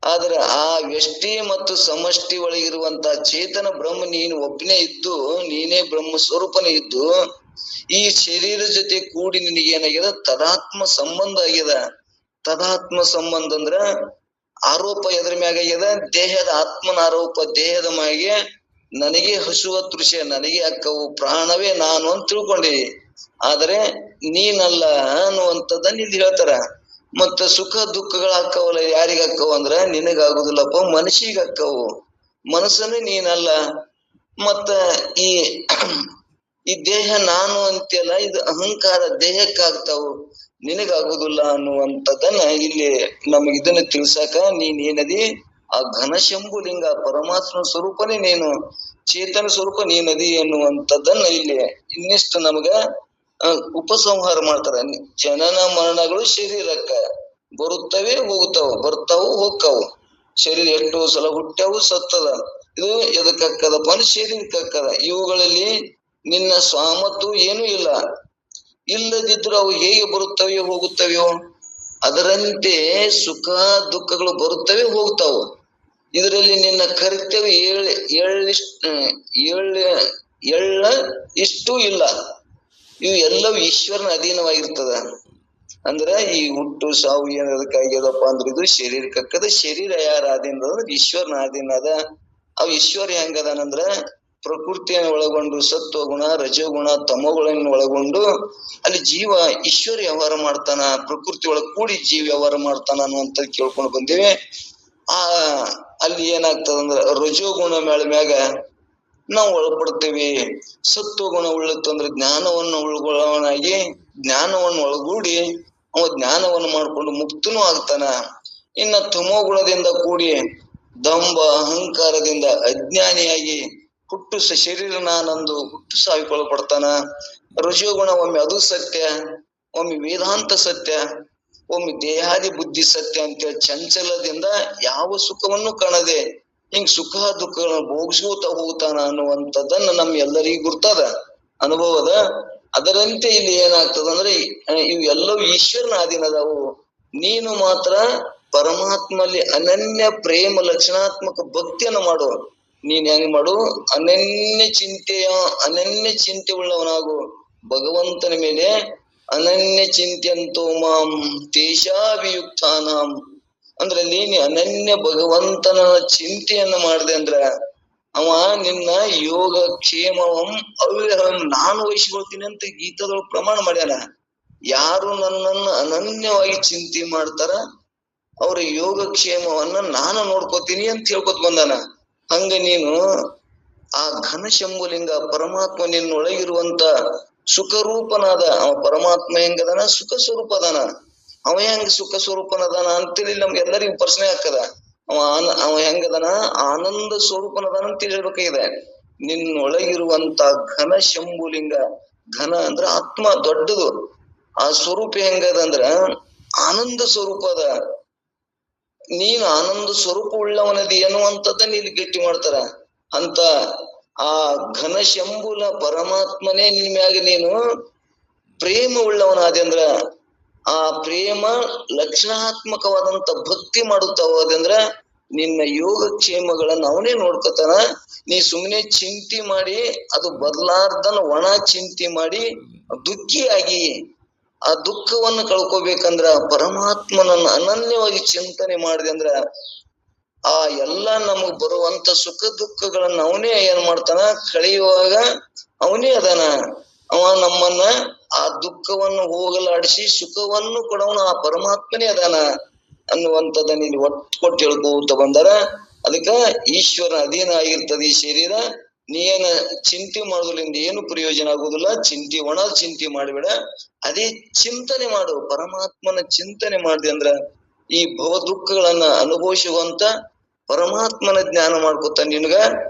ಆದ್ರೆ ಆ ವ್ಯಷ್ಟಿ ಮತ್ತು ಸಮಷ್ಟಿ ಒಳಗಿರುವಂತ ಚೇತನ ಬ್ರಹ್ಮ ನೀನು ಒಬ್ಬನೇ ಇದ್ದು, ನೀನೇ ಬ್ರಹ್ಮ ಸ್ವರೂಪನೇ ಇದ್ದು ಈ ಶರೀರ ಜೊತೆ ಕೂಡಿ ನಿನಗೇನಾಗ್ಯದ ತದಾತ್ಮ ಸಂಬಂಧ ಆಗ್ಯದ. ತದಾತ್ಮ ಸಂಬಂಧ ಅಂದ್ರ ಆರೋಪ ಎದ್ರ ಮ್ಯಾಗ ಆಗ್ಯದ, ದೇಹದ ಆತ್ಮನ ಆರೋಪ ದೇಹದ ಮ್ಯಾಗೆ. ನನಗೆ ಹಸುವ ತೃಷೆ ನನಗೆ ಅಕ್ಕವು, ಪ್ರಾಣವೇ ನಾನು ಅಂತ ತಿಳ್ಕೊಂಡಿ. ಆದ್ರೆ ನೀನಲ್ಲ ಅನ್ನುವಂಥದ್ದನ್ನ ಇಲ್ಲಿ ಹೇಳ್ತಾರ. ಮತ್ತ ಸುಖ ದುಃಖಗಳ ಅಕ್ಕವಲ್ಲ, ಯಾರಿಗ ಅಕ್ಕವು ಅಂದ್ರ ನಿನಗಾಗುದಿಲ್ಲಪ್ಪ, ಮನಸ್ಸಿಗೆ ಅಕ್ಕವು. ಮನಸ್ಸನ್ನು ನೀನಲ್ಲ. ಮತ್ತ ಈ ದೇಹ ನಾನು ಅಂತೆಲ್ಲ, ಇದು ಅಹಂಕಾರ ದೇಹಕ್ಕಾಗ್ತಾವು, ನಿನಗಾಗುದಿಲ್ಲ ಅನ್ನುವಂಥದ್ದನ್ನ ಇಲ್ಲಿ ನಮಗ್ ಇದನ್ನ ತಿಳ್ಸಾಕ, ನೀನೇನದಿ ಆ ಘನಶಂಭುಲಿಂಗ ಪರಮಾತ್ಮ ಸ್ವರೂಪನೇ ನೀನು, ಚೇತನ ಸ್ವರೂಪ ನೀನದಿ ಎನ್ನುವಂಥದ್ದನ್ನ ಇಲ್ಲಿ ಇನ್ನಿಷ್ಟು ನಮಗ ಉಪಸಂಹಾರ ಮಾಡ್ತಾರ. ಜನನ ಮರಣಗಳು ಶರೀರಕ್ಕ ಬರುತ್ತವೆ ಹೋಗ್ತಾವ, ಬರ್ತಾವು ಹೋಗ್ತಾವು. ಶರೀರ ಎಷ್ಟು ಸಲ ಹುಟ್ಟ್ಯಾವು ಸತ್ತದ. ಇದು ಎದಕ್ಕಕ್ಕದಪ್ಪ ಅಂದ್ರೆ ಶರೀರಕ್ಕಕ್ಕದ. ಇವುಗಳಲ್ಲಿ ನಿನ್ನ ಸ್ವಾಮತ್ತು ಏನೂ ಇಲ್ಲ. ಇಲ್ಲದಿದ್ರು ಅವು ಹೇಗೆ ಬರುತ್ತವೆಯೋ ಹೋಗುತ್ತವೆಯೋ ಅದರಂತೆ ಸುಖ ದುಃಖಗಳು ಬರುತ್ತವೆ ಹೋಗ್ತಾವು. ಇದರಲ್ಲಿ ನಿನ್ನ ಕರ್ತವ್ಯ ಎಳ್ಳ ಇಷ್ಟು ಇಲ್ಲ. ಇವು ಎಲ್ಲವೂ ಈಶ್ವರನ ಅಧೀನವಾಗಿರ್ತದ. ಅಂದ್ರ ಈ ಹುಟ್ಟು ಸಾವು ಏನದಕ್ಕಾಗ್ಯದಪ್ಪ ಅಂದ್ರೆ ಇದು ಶರೀರಕ್ಕದ. ಶರೀರ ಯಾರ ಅಧೀನ ಅಂದ್ರೆ ಈಶ್ವರನ ಅಧೀನ ಅದ. ಅವ್ ಈಶ್ವರ ಹೆಂಗದಾನಂದ್ರ ಪ್ರಕೃತಿಯನ್ನು ಒಳಗೊಂಡು ಸತ್ವಗುಣ ರಜೋಗುಣ ತಮೋಗುಣವನ್ನು ಒಳಗೊಂಡು ಅಲ್ಲಿ ಜೀವ ಈಶ್ವರ ವ್ಯವಹಾರ ಮಾಡ್ತಾನ, ಪ್ರಕೃತಿ ಒಳಗ್ ಕೂಡಿ ಜೀವ ವ್ಯವಹಾರ ಮಾಡ್ತಾನ ಅನ್ನುವಂತ ಕೇಳ್ಕೊಂಡು ಬಂದೇವೆ. ಅಲ್ಲಿ ಏನಾಗ್ತದಂದ್ರ ರಜೋಗುಣ ಮ್ಯಾಗ ನಾವು ಒಳಪಡ್ತೇವೆ. ಸತ್ವಗುಣ ಉಳ್ಳತ್ತಂದ್ರೆ ಜ್ಞಾನವನ್ನು ಒಳಗೊಳ್ಳವನಾಗಿ ಜ್ಞಾನವನ್ನು ಒಳಗೂಡಿ ಅವ ಜ್ಞಾನವನ್ನು ಮಾಡ್ಕೊಂಡು ಮುಕ್ತನೂ ಆಗ್ತಾನ. ಇನ್ನ ತಮೋಗುಣದಿಂದ ಕೂಡಿ ದಂಭ ಅಹಂಕಾರದಿಂದ ಅಜ್ಞಾನಿಯಾಗಿ ಹುಟ್ಟು ಶರೀರ ನಾನಂದು ಹುಟ್ಟು ಸಾವಿಕೊಳಪಡ್ತಾನ. ರಜೋಗುಣ ಒಮ್ಮೆ ಅದು ಸತ್ಯ, ಒಮ್ಮೆ ವೇದಾಂತ ಸತ್ಯ, ಒಮ್ಮೆ ದೇಹಾದಿ ಬುದ್ಧಿ ಸತ್ಯ ಅಂತೇಳಿ ಚಂಚಲದಿಂದ ಯಾವ ಸುಖವನ್ನು ಕಾಣದೆ ಹಿಂಗ್ ಸುಖ ದುಃಖಗಳನ್ನು ಭೋಗಿಸ್ಕೋತ ಹೋಗ್ತಾನ ಅನ್ನುವಂಥದ್ದನ್ನ ನಮ್ ಎಲ್ಲರಿಗೂ ಗುರ್ತದ, ಅನುಭವದ. ಅದರಂತೆ ಇಲ್ಲಿ ಏನಾಗ್ತದಂದ್ರೆ ಇವು ಎಲ್ಲವೂ ಈಶ್ವರನ ಅಧೀನದವು. ನೀನು ಮಾತ್ರ ಪರಮಾತ್ಮಲ್ಲಿ ಅನನ್ಯ ಪ್ರೇಮ ಲಕ್ಷಣಾತ್ಮಕ ಭಕ್ತಿಯನ್ನು ಮಾಡು. ನೀನ್ ಹೆಂಗ್ ಮಾಡು? ಅನನ್ಯ ಚಿಂತೆ ಉಳ್ಳವನಾಗು. ಭಗವಂತನ ಮೇಲೆ ಅನನ್ಯ ಚಿಂತೆಯಂತೋ ಮಾಂ ತೇಷಾಭಿಯುಕ್ತಾನಾಂ. ಅಂದ್ರೆ ನೀನು ಅನನ್ಯ ಭಗವಂತನ ಚಿಂತೆಯನ್ನು ಮಾಡಿದೆ ಅಂದ್ರ ಅವ ನಿನ್ನ ಯೋಗ ಕ್ಷೇಮವಂ ಅವ್ಯಹಂ ನಾನು ವಹಿಸ್ಕೊಳ್ತೀನಿ ಅಂತ ಗೀತದೊಳಗೆ ಪ್ರಮಾಣ ಮಾಡ್ಯಾನ. ಯಾರು ನನ್ನನ್ನು ಅನನ್ಯವಾಗಿ ಚಿಂತೆ ಮಾಡ್ತಾರ ಅವ್ರ ಯೋಗಕ್ಷೇಮವನ್ನ ನಾನು ನೋಡ್ಕೋತೀನಿ ಅಂತ ಹೇಳ್ಕೊತ ಬಂದಾನ. ಹಂಗ ನೀನು ಆ ಘನಶಂಭುಲಿಂಗ ಪರಮಾತ್ಮ ನಿನ್ನೊಳಗಿರುವಂತ ಸುಖ ರೂಪನಾದ ಅವ ಪರಮಾತ್ಮ ಹೆಂಗದಾನ? ಸುಖ ಸ್ವರೂಪದಾನ. ಅವ ಹೆಂಗ ಸುಖ ಸ್ವರೂಪನದಾನ ಅಂತೇಳಿ ನಮ್ಗೆಲ್ಲರಿಗೂ ಪ್ರಶ್ನೆ ಆಗ್ತದ. ಅವ ಹೆಂಗದಾನ? ಆನಂದ ಸ್ವರೂಪನದಾನ ಅಂತ ಹೇಳ್ಬೇಕಾಗಿದೆ. ನಿನ್ನೊಳಗಿರುವಂತ ಘನ ಶಂಭುಲಿಂಗ, ಘನ ಅಂದ್ರ ಆತ್ಮ ದೊಡ್ಡದು. ಆ ಸ್ವರೂಪ ಹೆಂಗದಂದ್ರ ಆನಂದ ಸ್ವರೂಪ ಅದ. ನೀನು ಆನಂದ ಸ್ವರೂಪ ಉಳ್ಳವನದಿ ಎನ್ನುವಂಥದ್ದನ್ನ ಇಲ್ಲಿ ಗಟ್ಟಿ ಮಾಡ್ತಾರ. ಅಂತ ಆ ಘನ ಶಂಭುಲ ಪರಮಾತ್ಮನೇ ನಿನ್ ಮ್ಯಾಗ ನೀನು ಪ್ರೇಮ ಉಳ್ಳವನಾದಿ ಅಂದ್ರ ಆ ಪ್ರೇಮ ಲಕ್ಷಣಾತ್ಮಕವಾದಂತ ಭಕ್ತಿ ಮಾಡುತ್ತಾ ಹೋದಂದ್ರ ನಿನ್ನ ಯೋಗಕ್ಷೇಮಗಳನ್ನ ಅವನೇ ನೋಡ್ಕೊತಾನ. ನೀ ಸುಮ್ಮನೆ ಚಿಂತೆ ಮಾಡಿ ಅದು ಬದಲಾರ್ದನ ಒಣ ಚಿಂತೆ ಮಾಡಿ ದುಃಖಿಯಾಗಿ ಆ ದುಃಖವನ್ನು ಕಳ್ಕೋಬೇಕಂದ್ರ ಪರಮಾತ್ಮನನ್ನ ಅನನ್ಯವಾಗಿ ಚಿಂತನೆ ಮಾಡಿದೆ ಅಂದ್ರ ಆ ಎಲ್ಲ ನಮಗ್ ಬರುವಂತ ಸುಖ ದುಃಖಗಳನ್ನ ಅವನೇ ಏನ್ ಮಾಡ್ತಾನ? ಕಳೆಯುವಾಗ ಅವನೇ ಅದಾನ. ಅವ ನಮ್ಮನ್ನ ಆ ದುಃಖವನ್ನು ಹೋಗಲಾಡಿಸಿ ಸುಖವನ್ನು ಕೊಡವನ ಆ ಪರಮಾತ್ಮನೇ ಅದಾನ ಅನ್ನುವಂಥದ್ದನ್ನ ಇಲ್ಲಿ ಒಟ್ಟು ಕೊಟ್ಟು ಹೇಳ್ಕೋತ ಬಂದಾರ. ಅದಕ್ಕ ಈಶ್ವರ ಅಧೀನ ಆಗಿರ್ತದೆ ಈ ಶರೀರ. ನೀ ಏನ ಚಿಂತೆ ಮಾಡೋದ್ರಿಂದ ಏನು ಪ್ರಯೋಜನ ಆಗುದಿಲ್ಲ. ಒಣ ಚಿಂತೆ ಮಾಡಿಬೇಡ, ಅದೇ ಚಿಂತನೆ ಮಾಡು. ಪರಮಾತ್ಮನ ಚಿಂತನೆ ಮಾಡಿದೆ ಅಂದ್ರ ಈ ಭವ ದುಃಖಗಳನ್ನ ಅನುಭವಿಸುವಂತ ಪರಮಾತ್ಮನ ಜ್ಞಾನ ಮಾಡ್ಕೊತ ನಿನ್ಗ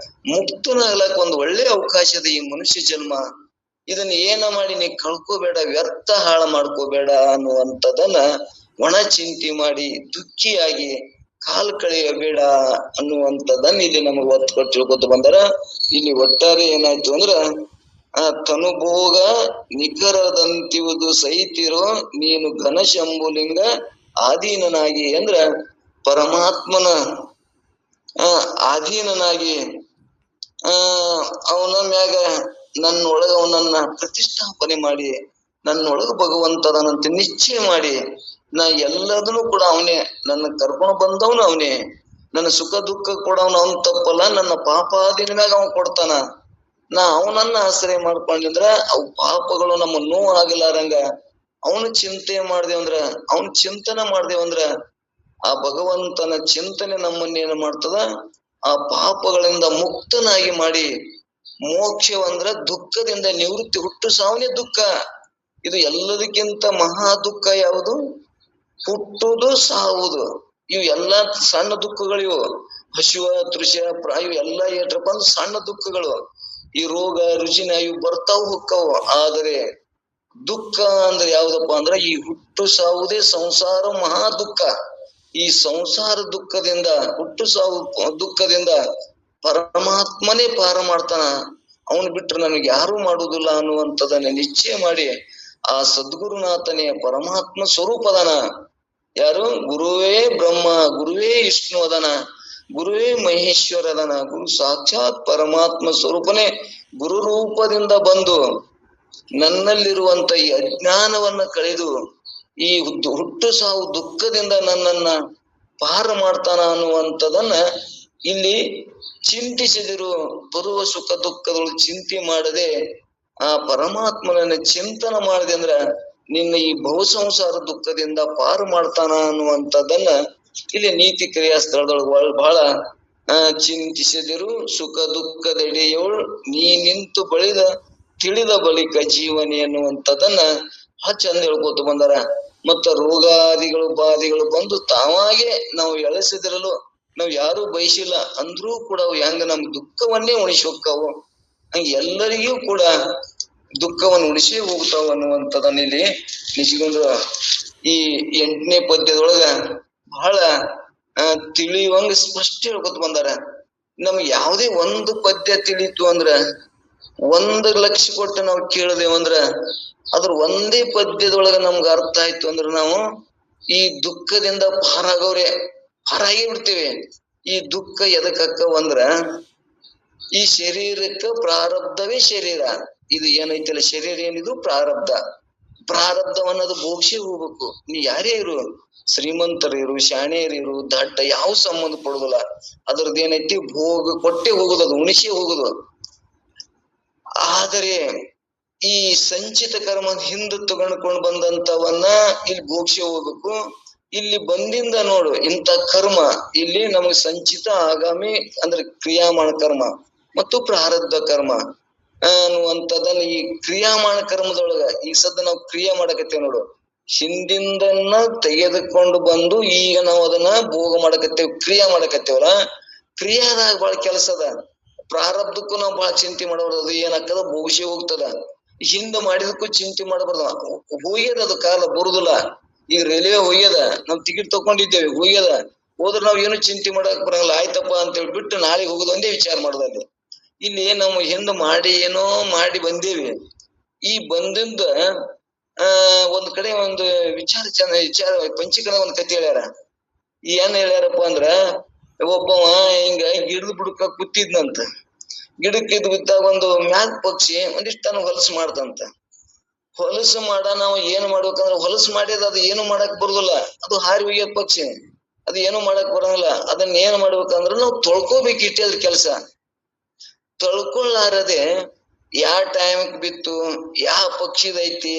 ಮುಕ್ತನಾಗ್ಲಕ್ ಒಂದು ಒಳ್ಳೆ ಅವಕಾಶದ ಈ ಮನುಷ್ಯ ಜನ್ಮ. ಇದನ್ನ ಏನ ಮಾಡಿ ನೀ ಕಳ್ಕೋಬೇಡ, ವ್ಯರ್ಥ ಹಾಳು ಮಾಡ್ಕೋಬೇಡ ಅನ್ನುವಂಥದ್ದನ್ನ ಒಣ ಚಿಂತೆ ಮಾಡಿ ದುಃಖಿಯಾಗಿ ಕಾಲ್ ಕಳೆಯಬೇಡ ಅನ್ನುವಂಥದ್ದನ್ನ ಇಲ್ಲಿ ನಮಗ್ ಒತ್ತು ಕೊಟ್ಟು ತಿಳ್ಕೊತ ಬಂದಾರ. ಇಲ್ಲಿ ಒಟ್ಟಾರೆ ಏನಾಯ್ತು ಅಂದ್ರ ಆ ತನುಭೋಗ ನಿಖರದಂತಿವುದು ಸಹಿತಿರೋ ನೀನು ಘನಶಂಭುಲಿಂಗ ಆಧೀನನಾಗಿ ಅಂದ್ರ ಪರಮಾತ್ಮನ ಆಧೀನನಾಗಿ ಅವನ ಮ್ಯಾಗ ನನ್ನೊಳಗ ಅವನನ್ನ ಪ್ರತಿಷ್ಠಾಪನೆ ಮಾಡಿ ನನ್ನೊಳಗ ಭಗವಂತದನಂತ ನಿಶ್ಚಯ ಮಾಡಿ ನಾ ಎಲ್ಲದನ್ನು ಕೂಡ ಅವನೇ, ನನ್ನ ಕರ್ಕೊಂಡು ಬಂದವನು ಅವನೇ, ನನ್ನ ಸುಖ ದುಃಖ ಕೊಡವನು ಅವನ್ ತಪ್ಪಲ್ಲ, ನನ್ನ ಪಾಪಾದಿನ ಮ್ಯಾಗ ಅವನ್ ಕೊಡ್ತಾನ. ನಾ ಅವನನ್ನ ಆಶ್ರಯ ಮಾಡ್ಕೊಂಡಿದ್ರ ಅವು ಪಾಪಗಳು ನಮ್ಮ ನೋವು ಆಗಲಾರಂಗ ಅವನು ಚಿಂತೆ ಮಾಡ್ದೇವಂದ್ರ, ಅವನ್ ಚಿಂತನ ಮಾಡ್ದೇವಂದ್ರ ಆ ಭಗವಂತನ ಚಿಂತನೆ ನಮ್ಮನ್ನೇನು ಮಾಡ್ತದ, ಆ ಪಾಪಗಳಿಂದ ಮುಕ್ತನಾಗಿ ಮಾಡಿ ಮೋಕ್ಷವಂದ್ರ ದುಃಖದಿಂದ ನಿವೃತ್ತಿ. ಹುಟ್ಟು ಸಾವನೇ ದುಃಖ. ಇದು ಎಲ್ಲದಕ್ಕಿಂತ ಮಹಾ ದುಃಖ ಯಾವುದು? ಹುಟ್ಟುದು ಸಾವುದು. ಇವು ಎಲ್ಲಾ ಸಣ್ಣ ದುಃಖಗಳಿವು. ಹಸಿವ ತೃಷ ಇವು ಎಲ್ಲಾ ಏಟ್ರಪ್ಪ ಅಂದ್ರೆ ಸಣ್ಣ ದುಃಖಗಳು. ಈ ರೋಗ ರುಜಿನ ಇವು ಬರ್ತಾವು ಹೊಕ್ಕವು. ಆದರೆ ದುಃಖ ಅಂದ್ರೆ ಯಾವ್ದಪ್ಪ ಅಂದ್ರ ಈ ಹುಟ್ಟು ಸಾವುದೇ ಸಂಸಾರ ಮಹಾ ದುಃಖ. ಈ ಸಂಸಾರ ದುಃಖದಿಂದ, ಹುಟ್ಟು ಸಾವು ದುಃಖದಿಂದ ಪರಮಾತ್ಮನೇ ಪಾರ ಮಾಡ್ತಾನ. ಅವನು ಬಿಟ್ರೆ ನನಗೆ ಯಾರು ಮಾಡುವುದಿಲ್ಲ ಅನ್ನುವಂಥದನ್ನ ನಿಶ್ಚಯ ಮಾಡಿ ಆ ಸದ್ಗುರುನಾಥನೇ ಪರಮಾತ್ಮ ಸ್ವರೂಪದನ. ಯಾರು? ಗುರುವೇ ಬ್ರಹ್ಮ, ಗುರುವೇ ವಿಷ್ಣು ಅದನ, ಗುರುವೇ ಮಹೇಶ್ವರ ಅದನ. ಗುರು ಸಾಕ್ಷಾತ್ ಪರಮಾತ್ಮ ಸ್ವರೂಪನೇ ಗುರು ರೂಪದಿಂದ ಬಂದು ನನ್ನಲ್ಲಿರುವಂತ ಈ ಅಜ್ಞಾನವನ್ನ ಕಳೆದು ಈ ಹುಟ್ಟು ಸಾವು ದುಃಖದಿಂದ ನನ್ನನ್ನ ಪಾರ ಮಾಡ್ತಾನ ಅನ್ನುವಂಥದನ್ನ ಇಲ್ಲಿ ಚಿಂತಿಸಿದಿರು. ಬರುವ ಸುಖ ದುಃಖದೊಳಗೆ ಚಿಂತೆ ಮಾಡದೆ ಆ ಪರಮಾತ್ಮನನ್ನ ಚಿಂತನ ಮಾಡಿದೆ ಅಂದ್ರ ನಿನ್ನ ಈ ಬಹು ಸಂಸಾರ ದುಃಖದಿಂದ ಪಾರು ಮಾಡ್ತಾನ ಅನ್ನುವಂಥದ್ದನ್ನ ಇಲ್ಲಿ ನೀತಿ ಕ್ರಿಯಾ ಸ್ಥಳದೊಳಗೆ ಬಹಳ ಚಿಂತಿಸಿದಿರು. ಸುಖ ದುಃಖದೆಡೆಯೋಳ್ ನೀ ನಿಂತು ಬಳಿದ ತಿಳಿದ ಬಳಿಕ ಜೀವನಿ ಅನ್ನುವಂಥದ್ದನ್ನ ಚಂದ ಹೇಳ್ಕೊತ ಬಂದಾರ. ಮತ್ತ ರೋಗಾದಿಗಳು ಬಾಧೆಗಳು ಬಂದು ತಾವಾಗೆ ನಾವು ಎಳೆಸಿದಿರಲು ನಾವ್ ಯಾರು ಬಯಸಿಲ್ಲ ಅಂದ್ರೂ ಕೂಡ ಅವು ಹೆಂಗ ನಮ್ ದುಃಖವನ್ನೇ ಉಣಿಸಿ ಹೋಗ್ತಾವು, ಹಂಗ ಎಲ್ಲರಿಗೂ ಕೂಡ ದುಃಖವನ್ನು ಉಳಿಸಿ ಹೋಗ್ತಾವ ಅನ್ನುವಂಥದನ್ನ ಇಲ್ಲಿ ನಿಶ್ಚಿಕೊಂಡು ಈ 8ನೇ ಪದ್ಯದೊಳಗ ಬಹಳ ತಿಳಿಯುವಂಗ ಸ್ಪಷ್ಟ ಹೇಳ್ಕೊತ ಬಂದಾರ. ನಮ್ಗೆ ಯಾವುದೇ ಒಂದು ಪದ್ಯ ತಿಳಿತು ಅಂದ್ರ 1,00,000 ಕೊಟ್ಟು ನಾವು ಕೇಳದೇವಂದ್ರ ಅದ್ರ ಒಂದೇ ಪದ್ಯದೊಳಗ ನಮ್ಗ ಅರ್ಥ ಆಯ್ತು ಅಂದ್ರ ನಾವು ಈ ದುಃಖದಿಂದ ಪಾರಾಗಿ ಬಿಡ್ತೇವೆ. ಈ ದುಃಖ ಎದಕ್ಕಕ್ಕವಂದ್ರ ಈ ಶರೀರಕ್ಕ ಪ್ರಾರಬ್ಧವೇ ಶರೀರ. ಇದು ಏನೈತಿಲ್ಲ ಶರೀರ ಏನಿದು ಪ್ರಾರಬ್ಧ. ಪ್ರಾರಬ್ಧವನ್ನದು ಭೋಗಿಸಿ ಹೋಗ್ಬೇಕು. ನೀ ಯಾರೇ ಇರು, ಶ್ರೀಮಂತರಿರು ಶಾಣೆಯರಿರು ದಡ್ಡ ಯಾವ ಸಂಬಂಧ ಪಡುದಿಲ್ಲ. ಅದ್ರದ್ದು ಏನೈತಿ ಭೋಗ ಕೊಟ್ಟೆ ಹೋಗುದು, ಅದು ಉಣಿಸಿ ಹೋಗುದು. ಆದರೆ ಈ ಸಂಚಿತ ಕರ್ಮ ಹಿಂದೆ ತಗೊಂಡ್ಕೊಂಡು ಬಂದಂತವನ್ನ ಇಲ್ಲಿ ಭೋಗಿಸಿ ಹೋಗ್ಬೇಕು. ಇಲ್ಲಿ ಬಂದಿಂದ ನೋಡು ಇಂಥ ಕರ್ಮ ಇಲ್ಲಿ ನಮಗೆ ಸಂಚಿತ ಆಗಾಮಿ ಅಂದ್ರೆ ಕ್ರಿಯಾಮಾಣ ಕರ್ಮ ಮತ್ತು ಪ್ರಾರಬ್ಧ ಕರ್ಮ ಅನ್ನುವಂಥದ್ದನ್ನ ಈ ಕ್ರಿಯಾಮಾಣ ಕರ್ಮದೊಳಗ ಈ ಸದ್ದ ನಾವು ಕ್ರಿಯೆ ಮಾಡಕತ್ತೇವ್ ನೋಡು, ಹಿಂದಿಂದನ್ನ ತೆಗೆದುಕೊಂಡು ಬಂದು ಈಗ ನಾವು ಅದನ್ನ ಭೋಗ ಮಾಡಕತ್ತೇವ್, ಕ್ರಿಯಾ ಮಾಡಕತ್ತೇವಲ್ಲ. ಕ್ರಿಯಾದಾಗ ಬಹಳ ಕೆಲಸ ಅದ. ಪ್ರಾರಬ್ಧಕ್ಕೂ ನಾವು ಬಹಳ ಚಿಂತೆ ಮಾಡಬಾರ್ದು. ಅದು ಏನಾಗ್ತದ ಭೋಗಿಸಿ ಹೋಗ್ತದ. ಹಿಂದ ಮಾಡಿದಕ್ಕೂ ಚಿಂತೆ ಮಾಡಬಾರ್ದು. ಹೋಗ್ಯದ ಅದು ಕಾಲ ಬರುದಿಲ್ಲ. ಈಗ ರೈಲ್ವೆ ಹೋಗ್ಯದ, ನಾವ್ ಟಿಕೆಟ್ ತಕೊಂಡಿದ್ದೇವೆ, ಹೋಗ್ಯದ, ಹೋದ್ರ ನಾವ್ ಏನು ಚಿಂತೆ ಮಾಡಕ್ ಬರಂಗಿಲ್ಲ. ಆಯ್ತಪ್ಪ ಅಂತ ಹೇಳ್ಬಿಟ್ಟು ನಾಳೆಗೆ ಹೋಗುದು ಒಂದೇ ವಿಚಾರ ಮಾಡೋದಲ್ಲಿ. ಇಲ್ಲಿ ನಾವು ಹಿಂದ ಮಾಡಿ ಏನೋ ಮಾಡಿ ಬಂದೇವಿ. ಈ ಬಂದಿಂದ ಒಂದ್ ಕಡೆ ಒಂದು ವಿಚಾರ ಪಂಚೀಕರಣ ಒಂದ್ ಕತೆ ಹೇಳ್ಯಾರ. ಏನ್ ಹೇಳ್ಯಾರಪ್ಪ ಅಂದ್ರ ಒಬ್ಬವ ಹಿಂಗ ಗಿಡದ ಬುಡಕ ಕೂತಿದ್ನಂತ. ಗಿಡಕ್ಕಿದ್ ಬಿದ್ದಾಗ ಒಂದು ಮ್ಯಾಗ್ ಪಕ್ಷಿ ಒಂದಿಷ್ಟು ಹೊಲಸು ಮಾಡ್ದಂತ. ಹೊಲಸು ನಾವು ಏನ್ ಮಾಡ್ಬೇಕಂದ್ರ ಹೊಲಸು ಮಾಡಿದ ಅದು ಏನು ಮಾಡಕ್ ಬರುದಿಲ್ಲ. ಅದು ಹಾರಿ ಹೋಗ್ಯ ಪಕ್ಷಿ, ಅದು ಏನು ಮಾಡಕ್ ಬರಂಗಿಲ್ಲ. ಅದನ್ನ ಏನ್ ಮಾಡ್ಬೇಕಂದ್ರ ನಾವು ತೊಳ್ಕೋಬೇಕು. ಇಟ್ಟೆ ಅದ್ರ ಕೆಲ್ಸ. ತೊಳ್ಕೊಳ್ಳಾರದೆ ಯಾವ ಟೈಮಕ್ ಬಿತ್ತು, ಯಾವ ಪಕ್ಷಿದೈತಿ,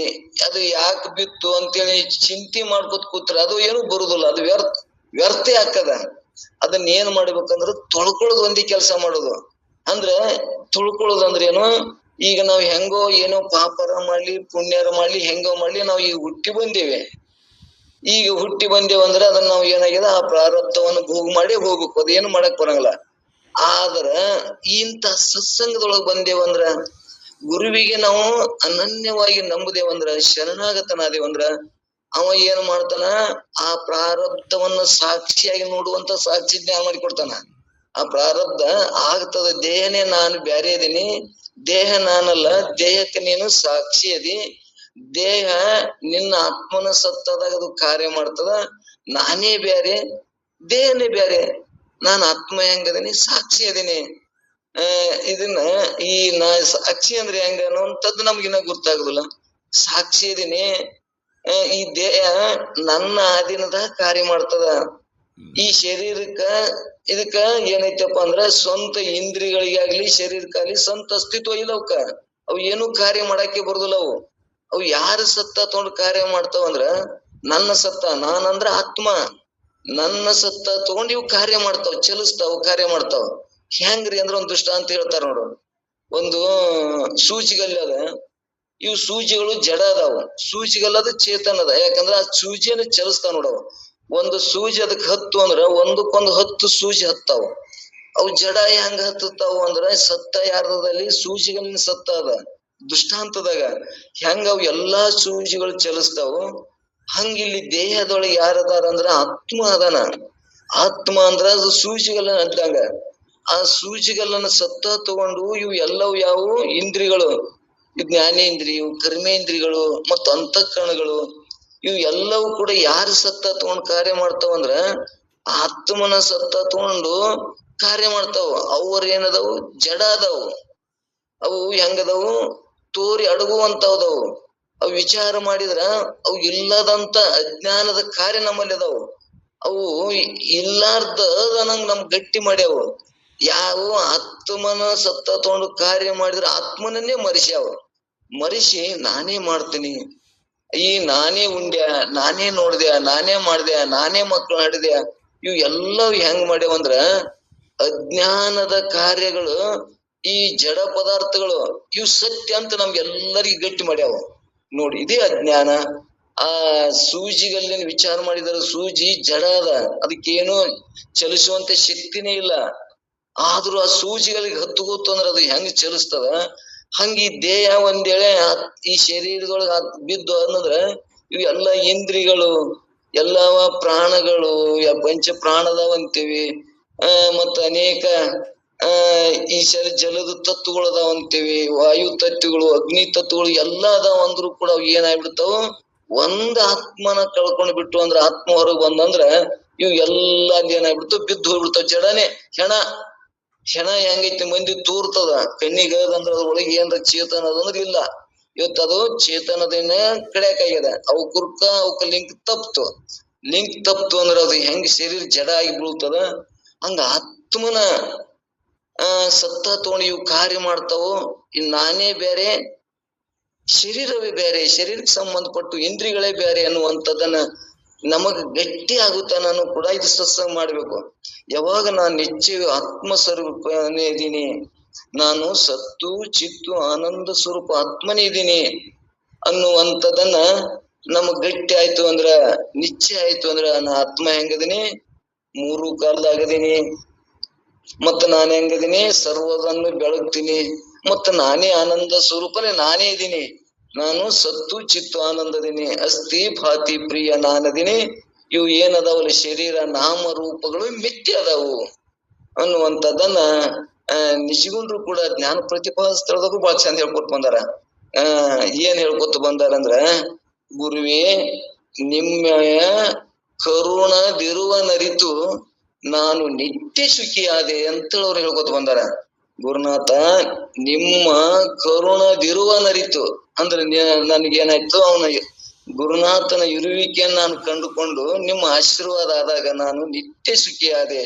ಅದು ಯಾಕೆ ಬಿತ್ತು ಅಂತೇಳಿ ಚಿಂತೆ ಮಾಡ್ಕೊತ ಕೂತ್ರ ಅದು ಏನು ಬರುದಿಲ್ಲ. ಅದು ವ್ಯರ್ಥ ಆಗ್ತದ. ಅದನ್ನ ಏನ್ ಮಾಡ್ಬೇಕಂದ್ರ ತೊಳ್ಕೊಳ್ಳೋದು ಒಂದೇ ಕೆಲಸ ಮಾಡೋದು. ಅಂದ್ರ ತುಳ್ಕೊಳ್ಳೋದಂದ್ರೆ ಏನು, ಈಗ ನಾವ್ ಹೆಂಗೋ ಏನೋ ಪಾಪರ ಮಾಡ್ಲಿ ಪುಣ್ಯರ ಮಾಡ್ಲಿ ಹೆಂಗೋ ಮಾಡ್ಲಿ ನಾವ್ ಈಗ ಹುಟ್ಟಿ ಬಂದೇವೆ. ಈಗ ಹುಟ್ಟಿ ಬಂದೇವಂದ್ರ ಅದನ್ನ ನಾವ್ ಏನಾಗಿದೆ ಆ ಪ್ರಾರಬ್ಧವನ್ನು ಭೋಗ ಮಾಡಿ ಹೋಗ್ಬೇಕು. ಅದೇನು ಮಾಡಕ್ ಬರಂಗಿಲ್ಲ. ಆದ್ರ ಇಂಥ ಸತ್ಸಂಗದೊಳಗ್ ಬಂದೇವಂದ್ರ, ಗುರುವಿಗೆ ನಾವು ಅನನ್ಯವಾಗಿ ನಂಬುದೇವಂದ್ರ, ಶರಣಾಗತನಾದೇವಂದ್ರ ಅವ ಏನ್ ಮಾಡ್ತಾನ, ಆ ಪ್ರಾರಬ್ಧವನ್ನ ಸಾಕ್ಷಿಯಾಗಿ ನೋಡುವಂತ ಸಾಕ್ಷಿ ಜ್ಞಾನ ಮಾಡಿ ಕೊಡ್ತಾನ. ಆ ಪ್ರಾರಬ್ಧ ಆಗ್ತದ. ದೇಹನೇ ನಾನು ಬ್ಯಾರೆ ಇದೀನಿ, ದೇಹ ನಾನಲ್ಲ, ದೇಹಕ್ಕೆ ನೀನು ಸಾಕ್ಷಿ ಅದಿ. ದೇಹ ನಿನ್ನ ಆತ್ಮನ ಸತ್ತದಾಗ ಅದು ಕಾರ್ಯ ಮಾಡ್ತದ. ನಾನೇ ಬ್ಯಾರೆ, ದೇಹನೇ ಬ್ಯಾರೆ. ನಾನು ಆತ್ಮ ಹೆಂಗದೀನಿ, ಸಾಕ್ಷಿ ಅದೀನಿ. ಇದನ್ನ ಈ ನಾ ಸಾಕ್ಷಿ ಅಂದ್ರೆ ಹೆಂಗ ಅನ್ನುವಂಥದ್ದು ನಮ್ಗಿನ್ನ ಗೊತ್ತಾಗುದಿಲ್ಲ. ಸಾಕ್ಷಿ ಇದೀನಿ, ಈ ದೇಹ ನನ್ನ ಅಧೀನದಾಗ ಕಾರ್ಯ ಮಾಡ್ತದ. ಈ ಶರೀರಕ್ಕ ಇದಕ್ಕ ಏನೈತಪ್ಪ ಅಂದ್ರ ಸ್ವಂತ ಇಂದ್ರಿಯಗಳಿಗಾಗ್ಲಿ ಶರೀರಕ್ಕಾಗ್ಲಿ ಸ್ವಂತ ಅಸ್ತಿತ್ವ ಇಲ್ಲ ಅವಕ್ಕ. ಅವು ಏನು ಕಾರ್ಯ ಮಾಡಕ್ಕೆ ಬರುದಿಲ್ಲ. ಅವು ಯಾರ ಸತ್ತ ತಗೊಂಡು ಕಾರ್ಯ ಮಾಡ್ತಾವ ಅಂದ್ರ ನನ್ನ ಸತ್ತ, ನಾನಂದ್ರ ಆತ್ಮ, ನನ್ನ ಸತ್ತ ತಗೊಂಡ್ ಇವು ಕಾರ್ಯ ಮಾಡ್ತಾವ, ಚಲಿಸ್ತಾವ, ಕಾರ್ಯ ಮಾಡ್ತಾವ. ಹೆಂಗ್ರಿ ಅಂದ್ರ ಒಂದ್ ದೃಷ್ಟಾಂತ ಹೇಳ್ತಾರ ನೋಡು. ಒಂದು ಸೂಜಿಗಲ್ಲಿ ಅದ, ಇವು ಸೂಜಿಗಳು ಜಡ ಅದಾವ, ಸೂಜಿಗಲ್ಲದ ಚೇತನ ಅದ. ಯಾಕಂದ್ರ ಆ ಸೂಜಿಯನ್ನು ಚಲಿಸ್ತಾವ ನೋಡವ. ಒಂದು ಸೂಜಿ ಅದಕ್ ಹತ್ತು ಅಂದ್ರ ಒಂದಕ್ಕೊಂದು 10 ಸೂಜಿ ಹತ್ತಾವ. ಅವು ಜಡ ಹೆಂಗ ಹತ್ತತಾವ ಅಂದ್ರ ಸತ್ತ ಯಾರದಲ್ಲಿ ಸೂಜಿಗಲ್ಲಿನ ಸತ್ತ ಅದ. ದೃಷ್ಟಾಂತದಾಗ ಹೆಂಗ ಅವು ಎಲ್ಲಾ ಸೂಜಿಗಳು ಚಲಿಸ್ತಾವ, ಹಂಗ ಇಲ್ಲಿ ದೇಹದೊಳಗೆ ಯಾರದಾರ ಅಂದ್ರ ಆತ್ಮ ಅದಾನ. ಆತ್ಮ ಅಂದ್ರ ಅದು ಸೂಜಿಗಲ್ಲ ಅದ್ದಂಗ. ಆ ಸೂಜಿಗಲ್ಲನ್ನ ಸತ್ತ ತಗೊಂಡು ಇವು ಎಲ್ಲವೂ ಯಾವುವು ಇಂದ್ರಿಗಳು, ಜ್ಞಾನೇಂದ್ರಿಯವು, ಕರ್ಮೇಂದ್ರಿಗಳು ಮತ್ತು ಅಂತಃಕರಣಗಳು, ಇವು ಎಲ್ಲವೂ ಕೂಡ ಯಾರು ಸತ್ತ ತಗೊಂಡು ಕಾರ್ಯ ಮಾಡ್ತಾವ ಅಂದ್ರ ಆತ್ಮನ ಸತ್ತ ತಗೊಂಡು ಕಾರ್ಯ ಮಾಡ್ತಾವ. ಅವ್ರ ಏನದಾವು ಜಡ ಅದಾವು. ಅವು ಹೆಂಗದವು ತೋರಿ ಅಡಗುವಂತವದವು. ಅವು ವಿಚಾರ ಮಾಡಿದ್ರ ಅವು ಇಲ್ಲದಂತ ಅಜ್ಞಾನದ ಕಾರ್ಯ ನಮ್ಮಲ್ಲಿ ಅದಾವು. ಅವು ಇಲ್ಲಾರ್ದ ನಂಗ್ ನಮ್ ಗಟ್ಟಿ ಮಾಡ್ಯಾವು. ಯಾವ ಆತ್ಮನ ಸತ್ತ ತಗೊಂಡು ಕಾರ್ಯ ಮಾಡಿದ್ರ ಆತ್ಮನನ್ನೇ ಮರಿಸ್ಯಾವ. ಮರಿಸಿ ನಾನೇ ಮಾಡ್ತೀನಿ, ಈ ನಾನೇ ಉಂಡ್ಯ, ನಾನೇ ನೋಡ್ದ್ಯ, ನಾನೇ ಮಾಡ್ದ್ಯ, ನಾನೇ ಮಕ್ಳು ಹಡ್ದ್ಯ, ಇವು ಎಲ್ಲವೂ ಹೆಂಗ್ ಮಾಡ್ಯಾವಂದ್ರ ಅಜ್ಞಾನದ ಕಾರ್ಯಗಳು, ಈ ಜಡ ಪದಾರ್ಥಗಳು ಇವು ಸತ್ಯ ಅಂತ ನಮ್ಗೆಲ್ಲರಿಗೂ ಗಟ್ಟಿ ಮಾಡ್ಯಾವ. ನೋಡಿ, ಇದೇ ಅಜ್ಞಾನ. ಆ ಸೂಜಿಗಲ್ಲಿನ ವಿಚಾರ ಮಾಡಿದರೆ ಸೂಜಿ ಜಡ ಅದ, ಅದಕ್ಕೇನು ಚಲಿಸುವಂತ ಶಕ್ತಿನೇ ಇಲ್ಲ. ಆದ್ರೂ ಆ ಸೂಜಿಗಳಿಗೆ ಹತ್ತುಗೋತು ಅಂದ್ರೆ ಅದು ಹೆಂಗ್ ಚಲಿಸ್ತದ, ಹಂಗ ಈ ದೇಹ ಒಂದೇಳೆ ಈ ಶರೀರದೊಳಗ ಬಿದ್ದು ಅನ್ನಂದ್ರ ಇವು ಎಲ್ಲ ಇಂದ್ರಿಗಳು, ಎಲ್ಲವ ಪ್ರಾಣಗಳು, ಪಂಚ ಪ್ರಾಣದವಂತೀವಿ, ಮತ್ತ ಅನೇಕ ಈ ಜಲದ ತತ್ವಗಳು ಅದಾವಂತೀವಿ, ವಾಯು ತತ್ವಗಳು, ಅಗ್ನಿ ತತ್ವಗಳು ಎಲ್ಲ ಅದಾವ. ಅಂದ್ರು ಕೂಡ ಅವು ಏನಾಗ್ಬಿಡ್ತಾವ, ಒಂದ್ ಆತ್ಮನ ಕಳ್ಕೊಂಡ್ ಬಿಟ್ಟು ಅಂದ್ರ ಆತ್ಮ ಹೊರಗ್ ಬಂದಂದ್ರ ಇವು ಎಲ್ಲಾ ಏನಾಗ್ಬಿಡ್ತಾವ, ಬಿದ್ದು ಹೋಗ್ಬಿಡ್ತಾವ. ಜಡನೆ ಹೆಣ ಹೆಂಗೈತಿ ಮಂದಿ ತೂರ್ತದ, ಕಣ್ಣಿಗೆ ಅಂದ್ರ ಅದ್ರೊಳಗೆ ಏನ್ರ ಚೇತನ ಅದಂದ್ರ ಇಲ್ಲ. ಇವತ್ತು ಅದು ಚೇತನದನ್ನ ಕಡೆಯಾಕಾಗ್ಯದ. ಅವಕ್ಕ ಲಿಂಕ್ ತಪ್ತು ಅಂದ್ರ ಅದು ಹೆಂಗ್ ಶರೀರ ಜಡ ಆಗಿ ಬೀಳ್ತದ, ಹಂಗ ಆತ್ಮನ ಸತ್ತ ತಗೊಂಡು ಇವು ಕಾರ್ಯ ಮಾಡ್ತಾವು. ಇನ್ ನಾನೇ ಬೇರೆ, ಶರೀರವೇ ಬೇರೆ, ಶರೀರಕ್ಕೆ ಸಂಬಂಧಪಟ್ಟು ಇಂದ್ರಿಯಗಳೇ ಬೇರೆ ಅನ್ನುವಂಥದ್ದನ್ನ ನಮಗ್ ಗಟ್ಟಿ ಆಗುತ್ತಾನು ಕೂಡ ಇದು ಸತ್ಸಂಗ ಮಾಡ್ಬೇಕು. ಯಾವಾಗ ನಾನು ನಿಶ್ಚಯ ಆತ್ಮ ಸ್ವರೂಪನೇ ಇದ್ದೀನಿ, ನಾನು ಸತ್ತು ಚಿತ್ತು ಆನಂದ ಸ್ವರೂಪ ಆತ್ಮನೇ ಇದ್ದೀನಿ ಅನ್ನುವಂಥದ್ದನ್ನ ನಮಗ್ ಗಟ್ಟಿ ಆಯ್ತು ಅಂದ್ರ, ನಿಶ್ಚಯ ಆಯ್ತು ಅಂದ್ರ, ನಾ ಆತ್ಮ ಹೆಂಗದೀನಿ, 3 ಕಾಲದಾಗದೀನಿ, ಮತ್ತ ನಾನು ಹೆಂಗದೀನಿ, ಸರ್ವದನ್ನು ಬೆಳಗ್ತೀನಿ, ಮತ್ತ ನಾನೇ ಆನಂದ ಸ್ವರೂಪನೇ, ನಾನೇ ಇದ್ದೀನಿ, ನಾನು ಸತ್ತು ಚಿತ್ತು ಆನಂದದೀನಿ, ಅಸ್ಥಿ ಭಾತಿ ಪ್ರಿಯ ನಾನದೀನಿ. ಇವು ಏನದಾವಲ್ಲ ಶರೀರ ನಾಮ ರೂಪಗಳು ಮಿಥ್ಯ ಅದಾವು ಅನ್ನುವಂಥದ್ದನ್ನ ನಿಜಗುಂಡ್ರು ಕೂಡ ಜ್ಞಾನ ಪ್ರತಿಪಾದಿಸ್ತರದಾಗೂ ಬಹಳ ಚಂದ ಹೇಳ್ಕೊತ ಬಂದಾರ. ಏನ್ ಹೇಳ್ಕೊತ ಬಂದಾರಂದ್ರ, ಗುರುವೇ ನಿಮ್ಮಯ ಕರುಣದಿರುವ ನರಿತು ನಾನು ನಿತ್ಯ ಸುಖಿಯಾದೆ ಅಂತೇಳಿ ಅವ್ರು ಹೇಳ್ಕೊತ ಬಂದಾರ. ಗುರುನಾಥ ನಿಮ್ಮ ಕರುಣದಿರುವ ನರಿತು ಅಂದ್ರೆ ನನ್ಗೇನಾಯ್ತು, ಅವನ ಗುರುನಾಥನ ಇರುವಿಕೆಯನ್ನು ನಾನು ಕಂಡುಕೊಂಡು ನಿಮ್ಮ ಆಶೀರ್ವಾದ ಆದಾಗ ನಾನು ನಿತ್ಯ ಸುಖಿಯಾದೆ.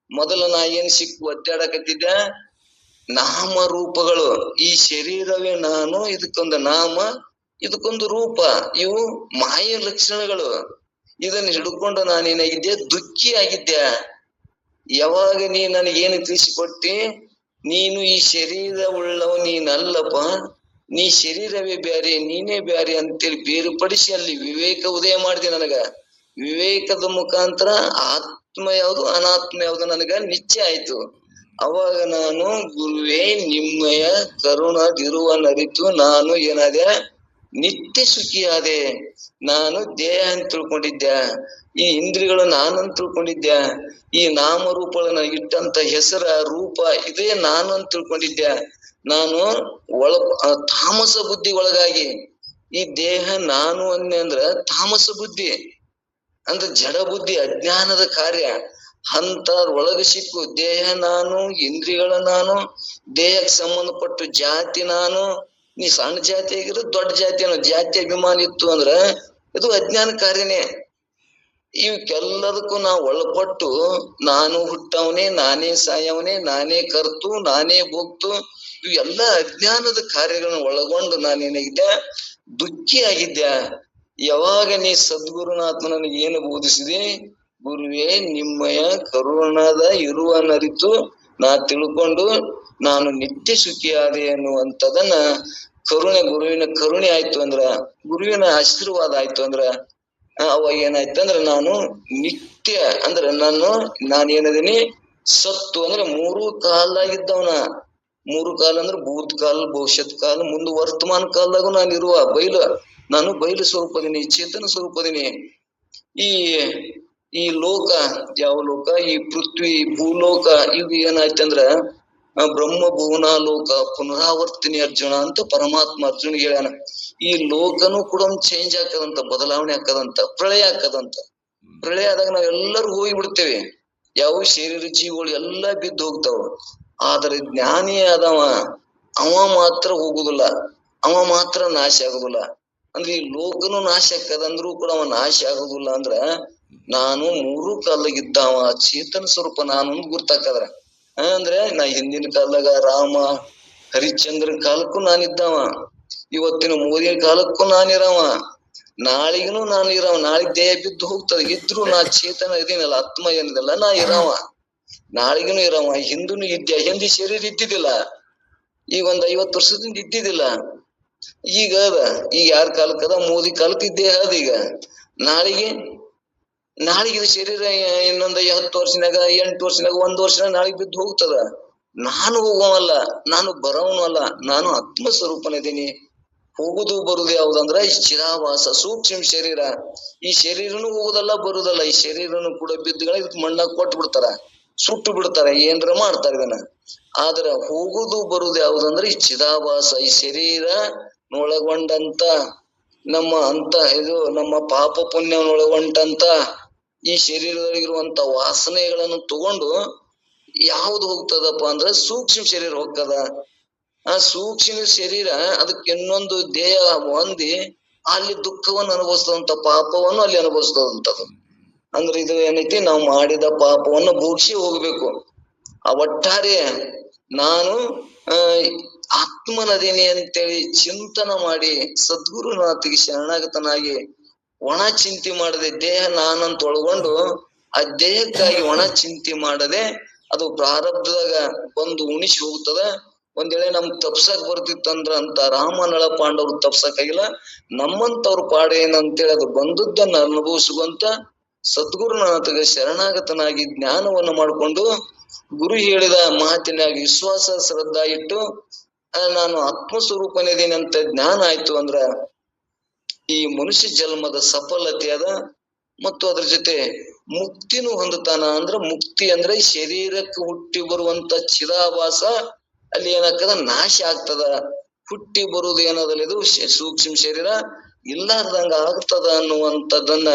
ಮೊದಲು ನಾ ಏನ್ ಒದ್ದಾಡಕತ್ತಿದ್ದೆ, ನಾಮ ರೂಪಗಳು, ಈ ಶರೀರವೇ ನಾನು, ಇದಕ್ಕೊಂದು ನಾಮ, ಇದಕ್ಕೊಂದು ರೂಪ, ಇವು ಮಾಯ ಲಕ್ಷಣಗಳು. ಇದನ್ನ ಹಿಡ್ಕೊಂಡು ನಾನೇನಾಗಿದ್ದೆ, ದುಃಖಿ ಆಗಿದ್ದೆ. ಯಾವಾಗ ನೀ ನನಗೇನು ತಿಳಿಸಿಕೊಟ್ಟಿ, ನೀನು ಈ ಶರೀರ ಉಳ್ಳವ ನೀನಲ್ಲಪ್ಪ, ನೀ ಶರೀರವೇ ಬ್ಯಾರೆ, ನೀನೇ ಬ್ಯಾರೆ ಅಂತೇಳಿ ಬೇರ್ಪಡಿಸಿ ಅಲ್ಲಿ ವಿವೇಕ ಉದಯ ಮಾಡಿದೆ. ನನಗ ವಿವೇಕದ ಮುಖಾಂತರ ಆತ್ಮ ಯಾವುದು ಅನಾತ್ಮ ಯಾವುದು ನನಗ ನಿಶ್ಚಯ ಆಯ್ತು. ಅವಾಗ ನಾನು ಗುರುವೇ ನಿಮ್ಮಯ ಕರುಣದಿರುವ ನರಿತು ನಾನು ಏನಾದೆ, ನಿತ್ಯ ಸುಖಿಯಾದೆ. ನಾನು ದೇಹ ಅಂತ ತಿಳ್ಕೊಂಡಿದ್ದೆ, ಈ ಇಂದ್ರಿಯಗಳು ನಾನಂತ ತಿಳ್ಕೊಂಡಿದ್ದೆ, ಈ ನಾಮರೂಪಗಳನ್ನ ಇಟ್ಟಂತ ಹೆಸರ ರೂಪ ಇದೇ ನಾನು ಅಂತ ತಿಳ್ಕೊಂಡಿದ್ದೆ. ನಾನು ತಾಮಸ ಬುದ್ಧಿ ಒಳಗಾಗಿ ಈ ದೇಹ ನಾನು ಅಂದ್ರ ತಾಮಸ ಬುದ್ಧಿ ಅಂದ್ರೆ ಜಡ ಬುದ್ಧಿ, ಅಜ್ಞಾನದ ಕಾರ್ಯ. ಅಂತ ಒಳಗ ಸಿಕ್ಕು ದೇಹ ನಾನು, ಇಂದ್ರಿಯಗಳ ನಾನು, ದೇಹಕ್ಕೆ ಸಂಬಂಧಪಟ್ಟ ಜಾತಿ ನಾನು. ನೀ ಸಣ್ಣ ಜಾತಿ ಆಗಿರೋ ದೊಡ್ಡ ಜಾತಿ ಅನ್ನೋ ಜಾತಿ ಅಭಿಮಾನ ಇತ್ತು ಅಂದ್ರ ಇದು ಅಜ್ಞಾನ ಕಾರ್ಯನೇ. ಇವಕ್ಕೆಲ್ಲದಕ್ಕೂ ನಾವು ಒಳಪಟ್ಟು ನಾನು ಹುಟ್ಟವನೇ, ನಾನೇ ಸಾಯವನೇ, ನಾನೇ ಕರ್ತು, ನಾನೇ ಭೋಗ್ತು, ಇವೆಲ್ಲ ಅಜ್ಞಾನದ ಕಾರ್ಯಗಳನ್ನ ಒಳಗೊಂಡು ನಾನೇನಾಗಿದ್ದೆ, ದುಃಖಿ ಆಗಿದ್ದೆ. ಯಾವಾಗ ನೀ ಸದ್ಗುರುನಾಥ ನನಗೆ ಏನು ಬೋಧಿಸಿದೆ, ಗುರುವೇ ನಿಮ್ಮಯ ಕರುಣದ ಇರುವನರಿತು ನಾ ತಿಳ್ಕೊಂಡು ನಾನು ನಿತ್ಯ ಸುಖಿಯಾದೆ ಅನ್ನುವಂಥದನ್ನ ಗುರುವಿನ ಕರುಣೆ ಆಯ್ತು ಅಂದ್ರ, ಗುರುವಿನ ಆಶೀರ್ವಾದ ಆಯ್ತು ಅಂದ್ರ ಅವಾಗ ಏನಾಯ್ತಂದ್ರ ನಾನು ನಿತ್ಯ ಅಂದ್ರೆ ನಾನೇನದೀನಿ ಸತ್ತು ಅಂದ್ರೆ ಮೂರು ಕಾಲಾಗಿದ್ದವನ. ಮೂರು ಕಾಲ ಅಂದ್ರೆ ಭೂತ್ ಕಾಲ, ಭವಿಷ್ಯತ್ ಕಾಲ, ಮುಂದೆ ವರ್ತಮಾನ ಕಾಲದಾಗೂ ನಾನು ಇರುವ ನಾನು ಬಯಲು ಸ್ವರೂಪದೀನಿ, ಚೇತನ ಸ್ವರೂಪದೀನಿ. ಈ ಲೋಕ ಯಾವ ಲೋಕ, ಈ ಪೃಥ್ವಿ ಭೂಲೋಕ ಇದು ಏನಾಯ್ತಂದ್ರ ಬ್ರಹ್ಮ ಭುವನಾಲೋಕ ಪುನರಾವರ್ತಿನಿ ಅರ್ಜುನ ಅಂತ ಪರಮಾತ್ಮ ಅರ್ಜುನಿಗೆ ಹೇಳ್ಯಾನ. ಈ ಲೋಕನು ಕೂಡ ಚೇಂಜ್ ಆಗ್ತದಂತ, ಬದಲಾವಣೆ ಆಗ್ತದಂತ, ಪ್ರಳಯ ಆಗ್ತದಂತ. ಪ್ರಳಯ ಆದಾಗ ನಾವೆಲ್ಲರೂ ಹೋಗಿ ಬಿಡ್ತೇವೆ, ಯಾವ ಶರೀರ ಜೀವಗಳು ಎಲ್ಲಾ ಬಿದ್ದು ಹೋಗ್ತಾವ. ಆದ್ರೆ ಜ್ಞಾನಿ ಆದವ ಅವ ಮಾತ್ರ ಹೋಗುದಿಲ್ಲ, ಅವ ಮಾತ್ರ ನಾಶ ಆಗುದಿಲ್ಲ. ಅಂದ್ರೆ ಈ ಲೋಕನು ನಾಶ ಆಗ್ತದಂದ್ರೂ ಕೂಡ ಅವ ನಾಶ ಆಗುದಿಲ್ಲ. ಅಂದ್ರ ನಾನು ಮೂರು ಕಾಲದಾಗಿದ್ದಾವ ಚೇತನ ಸ್ವರೂಪ ನಾನು ಗುರ್ತಾಕದ್ರ. ಅಂದ್ರೆ ನಾ ಹಿಂದಿನ ಕಾಲದಾಗ ರಾಮ ಹರಿಶ್ಚಂದ್ರ ಕಾಲಕ್ಕೂ ನಾನಿದ್ದಾವ, ಇವತ್ತಿನ ಮೋದಿನ ಕಾಲಕ್ಕೂ ನಾನಿರವ, ನಾಳಿಗೂ ನಾನು ಇರವ. ನಾಳಿಗೆ ದೇಹ ಬಿದ್ದು ಹೋಗ್ತದೆ, ಇದ್ರು ನಾ ಚೇತನ ಇದೀನಲ್ಲ, ಆತ್ಮ ಏನಿದಲ್ಲ ನಾ ಇರವ, ನಾಳಿಗೂ ಇರವ. ಹಿಂದೂ ಇದ್ದೆ, ಹಿಂದಿ ಶರೀರ ಇದ್ದಿದ್ದಿಲ್ಲ, ಈಗ ಒಂದ್ 50 ವರ್ಷದಿಂದ ಇದ್ದಿದ್ದಿಲ್ಲ, ಈಗ ಯಾರ ಕಾಲಕ್ಕದ, ಮೋದಿ ಕಾಲಕ್ಕೆ ಇದ್ದೇ ಅದ. ಈಗ ನಾಳಿಗೆ ಇದು ಶರೀರ ಇನ್ನೊಂದ್ 10 ವರ್ಷನಾಗ, 8 ವರ್ಷನಾಗ, 1 ವರ್ಷನಾಗ ನಾಳಿಗೆ ಬಿದ್ದು ಹೋಗ್ತದ. ನಾನು ಹೋಗುವಲ್ಲ, ನಾನು ಬರೋವನು ಅಲ್ಲ, ನಾನು ಆತ್ಮ ಸ್ವರೂಪನಿದ್ದೀನಿ. ಹೋಗುದು ಬರುದು ಯಾವ್ದಂದ್ರ ಈ ಚಿರಾವಾಸ ಸೂಕ್ಷ್ಮ ಶರೀರ. ಈ ಶರೀರನು ಹೋಗುದಲ್ಲ ಬರುದಲ್ಲ, ಈ ಶರೀರನು ಕೂಡ ಬಿದ್ದುಗಳ ಇದಕ್ ಮಣ್ಣಾಗ ಕೊಟ್ಟು ಬಿಡ್ತಾರ, ಸುಟ್ಟು ಬಿಡ್ತಾರ, ಏನ್ರ ಮಾಡ್ತಾರ ಇದನ್ನ. ಆದ್ರ ಹೋಗುದು ಬರುದು ಯಾವ್ದಂದ್ರ ಈ ಚಿದಾಭಾಸ, ಈ ಶರೀರ ಒಳಗೊಂಡಂತ ನಮ್ಮ ಪಾಪ ಪುಣ್ಯವನ್ನೊಳಗೊಂಡಂತ ಈ ಶರೀರದಲ್ಲಿರುವಂತ ವಾಸನೆಗಳನ್ನು ತಗೊಂಡು ಯಾವ್ದು ಹೋಗ್ತದಪ್ಪ ಅಂದ್ರ ಸೂಕ್ಷ್ಮ ಶರೀರ ಹೋಗ್ತದ. ಆ ಸೂಕ್ಷ್ಮ ಶರೀರ ಅದಕ್ಕೆ ಇನ್ನೊಂದು ದೇಹ ಹೊಂದಿ ಅಲ್ಲಿ ದುಃಖವನ್ನು ಅನುಭವಿಸ್ತದಂತ, ಪಾಪವನ್ನು ಅಲ್ಲಿ ಅನುಭವಿಸ್ತದಂತದು. ಅಂದ್ರೆ ಇದು ಏನೈತಿ, ನಾವು ಮಾಡಿದ ಪಾಪವನ್ನು ಭೋಗಿಸಿ ಹೋಗ್ಬೇಕು. ಆ ಒಟ್ಟಾರೆ ನಾನು ಆತ್ಮನದೀನಿ ಅಂತೇಳಿ ಚಿಂತನ ಮಾಡಿ ಸದ್ಗುರುನಾಥಿಗೆ ಶರಣಾಗತನಾಗಿ ಒಣ ಚಿಂತೆ ಮಾಡದೆ, ದೇಹ ನಾನಂತ ಒಳಗೊಂಡು ಆ ದೇಹಕ್ಕಾಗಿ ಒಣ ಚಿಂತೆ ಮಾಡದೆ ಅದು ಪ್ರಾರಬ್ಧದಾಗ ಬಂದು ಉಣಿಸಿ ಹೋಗ್ತದ. ಒಂದ್ ವೇಳೆ ನಮ್ ತಪ್ಸಕ್ ಬರ್ತಿತ್ತಂದ್ರ ಅಂತ ರಾಮ ನಳ ಪಾಂಡವ್ರು ತಪ್ಸಕ್ಕಾಗಿಲ್ಲ, ನಮ್ಮಂತವ್ರ ಪಾಡ ಏನಂತೇಳಿ ಅದು ಬಂದದ್ದನ್ನ ಅನುಭವಿಸುವಂತ ಸದ್ಗುರುನಾಥಗೆ ಶರಣಾಗತನಾಗಿ ಜ್ಞಾನವನ್ನು ಮಾಡಿಕೊಂಡು ಗುರು ಹೇಳಿದ ಮಾತಿನಾಗ ವಿಶ್ವಾಸ ಶ್ರದ್ಧಾ ಇಟ್ಟು ನಾನು ಆತ್ಮಸ್ವರೂಪನಿದ್ದೀನಿ ಅಂತ ಜ್ಞಾನ ಆಯ್ತು ಅಂದ್ರ ಈ ಮನುಷ್ಯ ಜನ್ಮದ ಸಫಲತೆ ಅದ. ಮತ್ತು ಅದ್ರ ಜೊತೆ ಮುಕ್ತಿನೂ ಹೊಂದುತ್ತಾನ. ಅಂದ್ರ ಮುಕ್ತಿ ಅಂದ್ರೆ ಶರೀರಕ್ಕೆ ಹುಟ್ಟಿ ಬರುವಂತ ಚಿದಾಭಾಸ ಅಲ್ಲಿ ಏನಾಗ್ತದ, ನಾಶ ಆಗ್ತದ. ಹುಟ್ಟಿ ಬರುವುದು ಏನದಲ್ಲ, ಇದು ಸೂಕ್ಷ್ಮ ಶರೀರ ಇಲ್ಲಾರ್ದಂಗ ಆಗ್ತದ ಅನ್ನುವಂಥದ್ದನ್ನ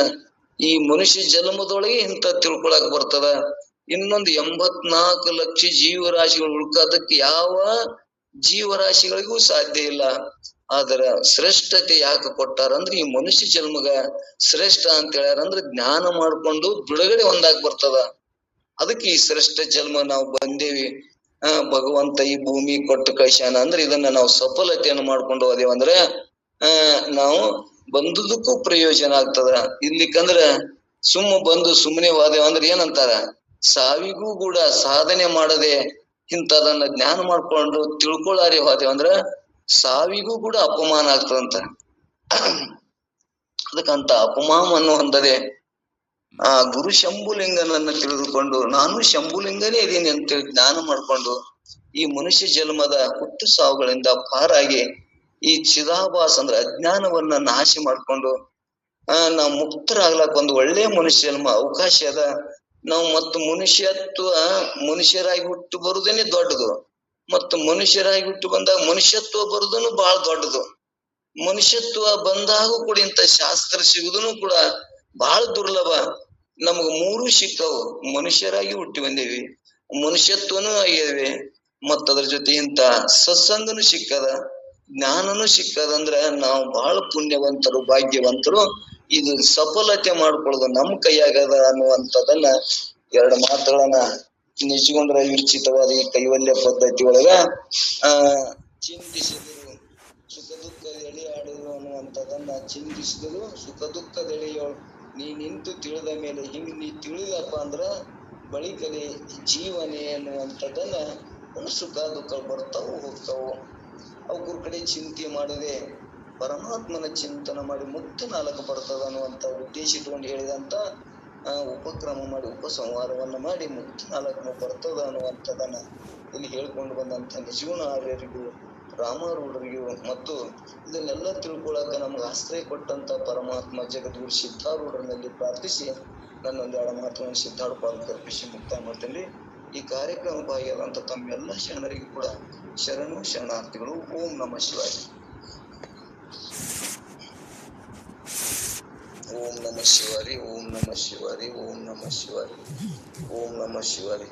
ಈ ಮನುಷ್ಯ ಜನ್ಮದೊಳಗೆ ಇಂತ ತಿಳ್ಕೊಳಕ್ ಬರ್ತದ. ಇನ್ನೊಂದು 84 ಲಕ್ಷ ಜೀವರಾಶಿಗಳು ಉಳ್ಕೋದಕ್ಕೆ ಯಾವ ಜೀವರಾಶಿಗಳಿಗೂ ಸಾಧ್ಯ ಇಲ್ಲ. ಆದ್ರ ಶ್ರೇಷ್ಠತೆ ಯಾಕೆ ಕೊಟ್ಟಾರಂದ್ರೆ ಈ ಮನುಷ್ಯ ಜನ್ಮಗ ಶ್ರೇಷ್ಠ ಅಂತ ಹೇಳ್ಯಾರಂದ್ರೆ ಜ್ಞಾನ ಮಾಡ್ಕೊಂಡು ಬಿಡುಗಡೆ ಹೊಂದಾಕ್ ಬರ್ತದ. ಅದಕ್ಕೆ ಈ ಶ್ರೇಷ್ಠ ಜನ್ಮ ನಾವು ಬಂದೇವಿ. ಭಗವಂತ ಈ ಭೂಮಿ ಕೊಟ್ಟು ಕಳ್ಸ್ಯಾನ ಅಂದ್ರೆ ಇದನ್ನ ನಾವು ಸಫಲತೆಯನ್ನು ಮಾಡ್ಕೊಂಡು ಹೋದೇವಂದ್ರೆ ನಾವು ಬಂದುದಕ್ಕೂ ಪ್ರಯೋಜನ ಆಗ್ತದ. ಇಲ್ಲಿಕಂದ್ರ ಬಂದು ಸುಮ್ಮನೆ ಹೋದೇವ ಅಂದ್ರೆ ಏನಂತಾರ, ಸಾವಿಗೂ ಕೂಡ ಸಾಧನೆ ಮಾಡದೆ ಇಂಥದನ್ನ ಜ್ಞಾನ ಮಾಡ್ಕೊಂಡು ತಿಳ್ಕೊಳ್ಳಾರೆ ಹೋದೇವಂದ್ರ ಸಾವಿಗೂ ಕೂಡ ಅಪಮಾನ ಆಗ್ತದಂತ. ಅದಕ್ಕಂತ ಅಪಮಾನವನ್ನು ಹೊಂದದೆ ಆ ಗುರು ಶಂಭುಲಿಂಗನನ್ನ ತಿಳಿದುಕೊಂಡು ನಾನು ಶಂಭುಲಿಂಗನೇ ಇದೀನಿ ಅಂತೇಳಿ ಜ್ಞಾನ ಮಾಡ್ಕೊಂಡು ಈ ಮನುಷ್ಯ ಜನ್ಮದ ಹುಟ್ಟು ಸಾವುಗಳಿಂದ ಪಾರಾಗಿ ಈ ಚಿದಾಭಾಸ ಅಂದ್ರೆ ಅಜ್ಞಾನವನ್ನ ನಾಶ ಮಾಡ್ಕೊಂಡು ನಾವು ಮುಕ್ತರಾಗ್ಲಕ್ ಒಂದು ಒಳ್ಳೆ ಮನುಷ್ಯ ಜನ್ಮ ಅವಕಾಶ ಅದ. ನಾವು ಮತ್ತು ಮನುಷ್ಯರಾಗಿ ಹುಟ್ಟು ಬರುದೇನೆ ದೊಡ್ಡದು, ಮತ್ತು ಮನುಷ್ಯರಾಗಿ ಹುಟ್ಟು ಬಂದಾಗ ಮನುಷ್ಯತ್ವ ಬರುದನು ಬಹಳ ದೊಡ್ಡದು. ಮನುಷ್ಯತ್ವ ಬಂದಾಗೂ ಕೂಡ ಇಂಥ ಶಾಸ್ತ್ರ ಸಿಗುದನು ಕೂಡ ಬಹಳ ದುರ್ಲಭ. ನಮಗ ಮೂರು ಸಿಕ್ಕವು. ಮನುಷ್ಯರಾಗಿ ಹುಟ್ಟಿ ಬಂದೇವಿ, ಮನುಷ್ಯತ್ವನು ಆಗ್ಯೇವಿ, ಮತ್ತ ಅದ್ರ ಜೊತೆ ಇಂತ ಸತ್ಸಂಗನು ಸಿಕ್ಕದ, ಜ್ಞಾನನು ಸಿಕ್ಕದಂದ್ರ ನಾವು ಬಹಳ ಪುಣ್ಯವಂತರು, ಭಾಗ್ಯವಂತರು. ಇದು ಸಫಲತೆ ಮಾಡ್ಕೊಳ್ಳೋದು ನಮ್ಮ ಕೈಯಾಗದ ಅನ್ನುವಂಥದ್ದನ್ನ ಎರಡು ಮಾತುಗಳನ್ನ ನಿಜಗೊಂಡ್ರ ವಿರಚಿತವಾದ ಈ ಕೈವಲ್ಯ ಪದ್ಧತಿ ಒಳಗ ಚಿಂತಿಸಿದರು ಸುಖ ದುಃಖದ ಎಳೆಯಾಡುವುದು ಅನ್ನುವಂಥದ್ದನ್ನ ಚಿಂತಿಸಿದರು. ಸುಖ ದುಃಖದ ಎಳೆಯೋಳು ನೀ ನಿಂತು ತಿಳಿದ ಮೇಲೆ ಹಿಂಗ್ ನೀ ತಿಳಿದಪ್ಪ ಅಂದ್ರ ಬಳಿಕಲಿ ಜೀವನೆ ಅನ್ನುವಂಥದ್ದನ್ನ ಸುಖ ದುಃಖ ಬರ್ತಾವು ಹೋಗ್ತಾವು. ಅವ್ರ ಕಡೆ ಚಿಂತೆ ಮಾಡದೆ ಪರಮಾತ್ಮನ ಚಿಂತನ ಮಾಡಿ ಮುಕ್ತ ನಾಲ್ಕು ಬರ್ತದ ಅನ್ನುವಂತ ಉದ್ದೇಶ ಇಟ್ಕೊಂಡು ಹೇಳಿದಂತ ಉಪಕ್ರಮ ಮಾಡಿ ಉಪಸಂಹಾರವನ್ನ ಮಾಡಿ ಮುಕ್ತ ನಾಲ್ಕನ್ನು ಬರ್ತದ ಅನ್ನುವಂಥದ್ದನ್ನ ಇಲ್ಲಿ ಹೇಳ್ಕೊಂಡು ಬಂದಂತ ನಿಜಗುಣ ಆರ್ಯರಿಗೂ ರಾಮಾರೂಢರಿಗೂ ಮತ್ತು ಇದನ್ನೆಲ್ಲ ತಿಳ್ಕೊಳಕ ನಮ್ಗೆ ಆಶ್ರಯ ಕೊಟ್ಟಂತ ಪರಮಾತ್ಮ ಜಗದ್ಗುರು ಸಿದ್ಧಾರೂಢರಲ್ಲಿ ಪ್ರಾರ್ಥಿಸಿ ನನ್ನೊಂದು ಎರಡು ಮಾತುಗಳನ್ನು ಸಿದ್ಧಾರೂಢ ಕಲ್ಪಿಸಿ ಮುಕ್ತಾಯ ಮಾಡ್ತೇನೆ. ಈ ಕಾರ್ಯಕ್ರಮ ಭಾಗಿಯಾದಂತ ತಮ್ಮೆಲ್ಲ ಶರಣರಿಗೂ ಕೂಡ ಶರಣು ಶರಣಾರ್ಥಿಗಳು. ಓಂ ನಮಃ ಶಿವಾಯ. ಓಂ ನಮಃ ಶಿವಾರಿ. ಓಂ ನಮಃ ಶಿವಾರಿ. ಓಂ ನಮಃ ಶಿವಾರಿ. ಓಂ ನಮಃ ಶಿವಾರಿ.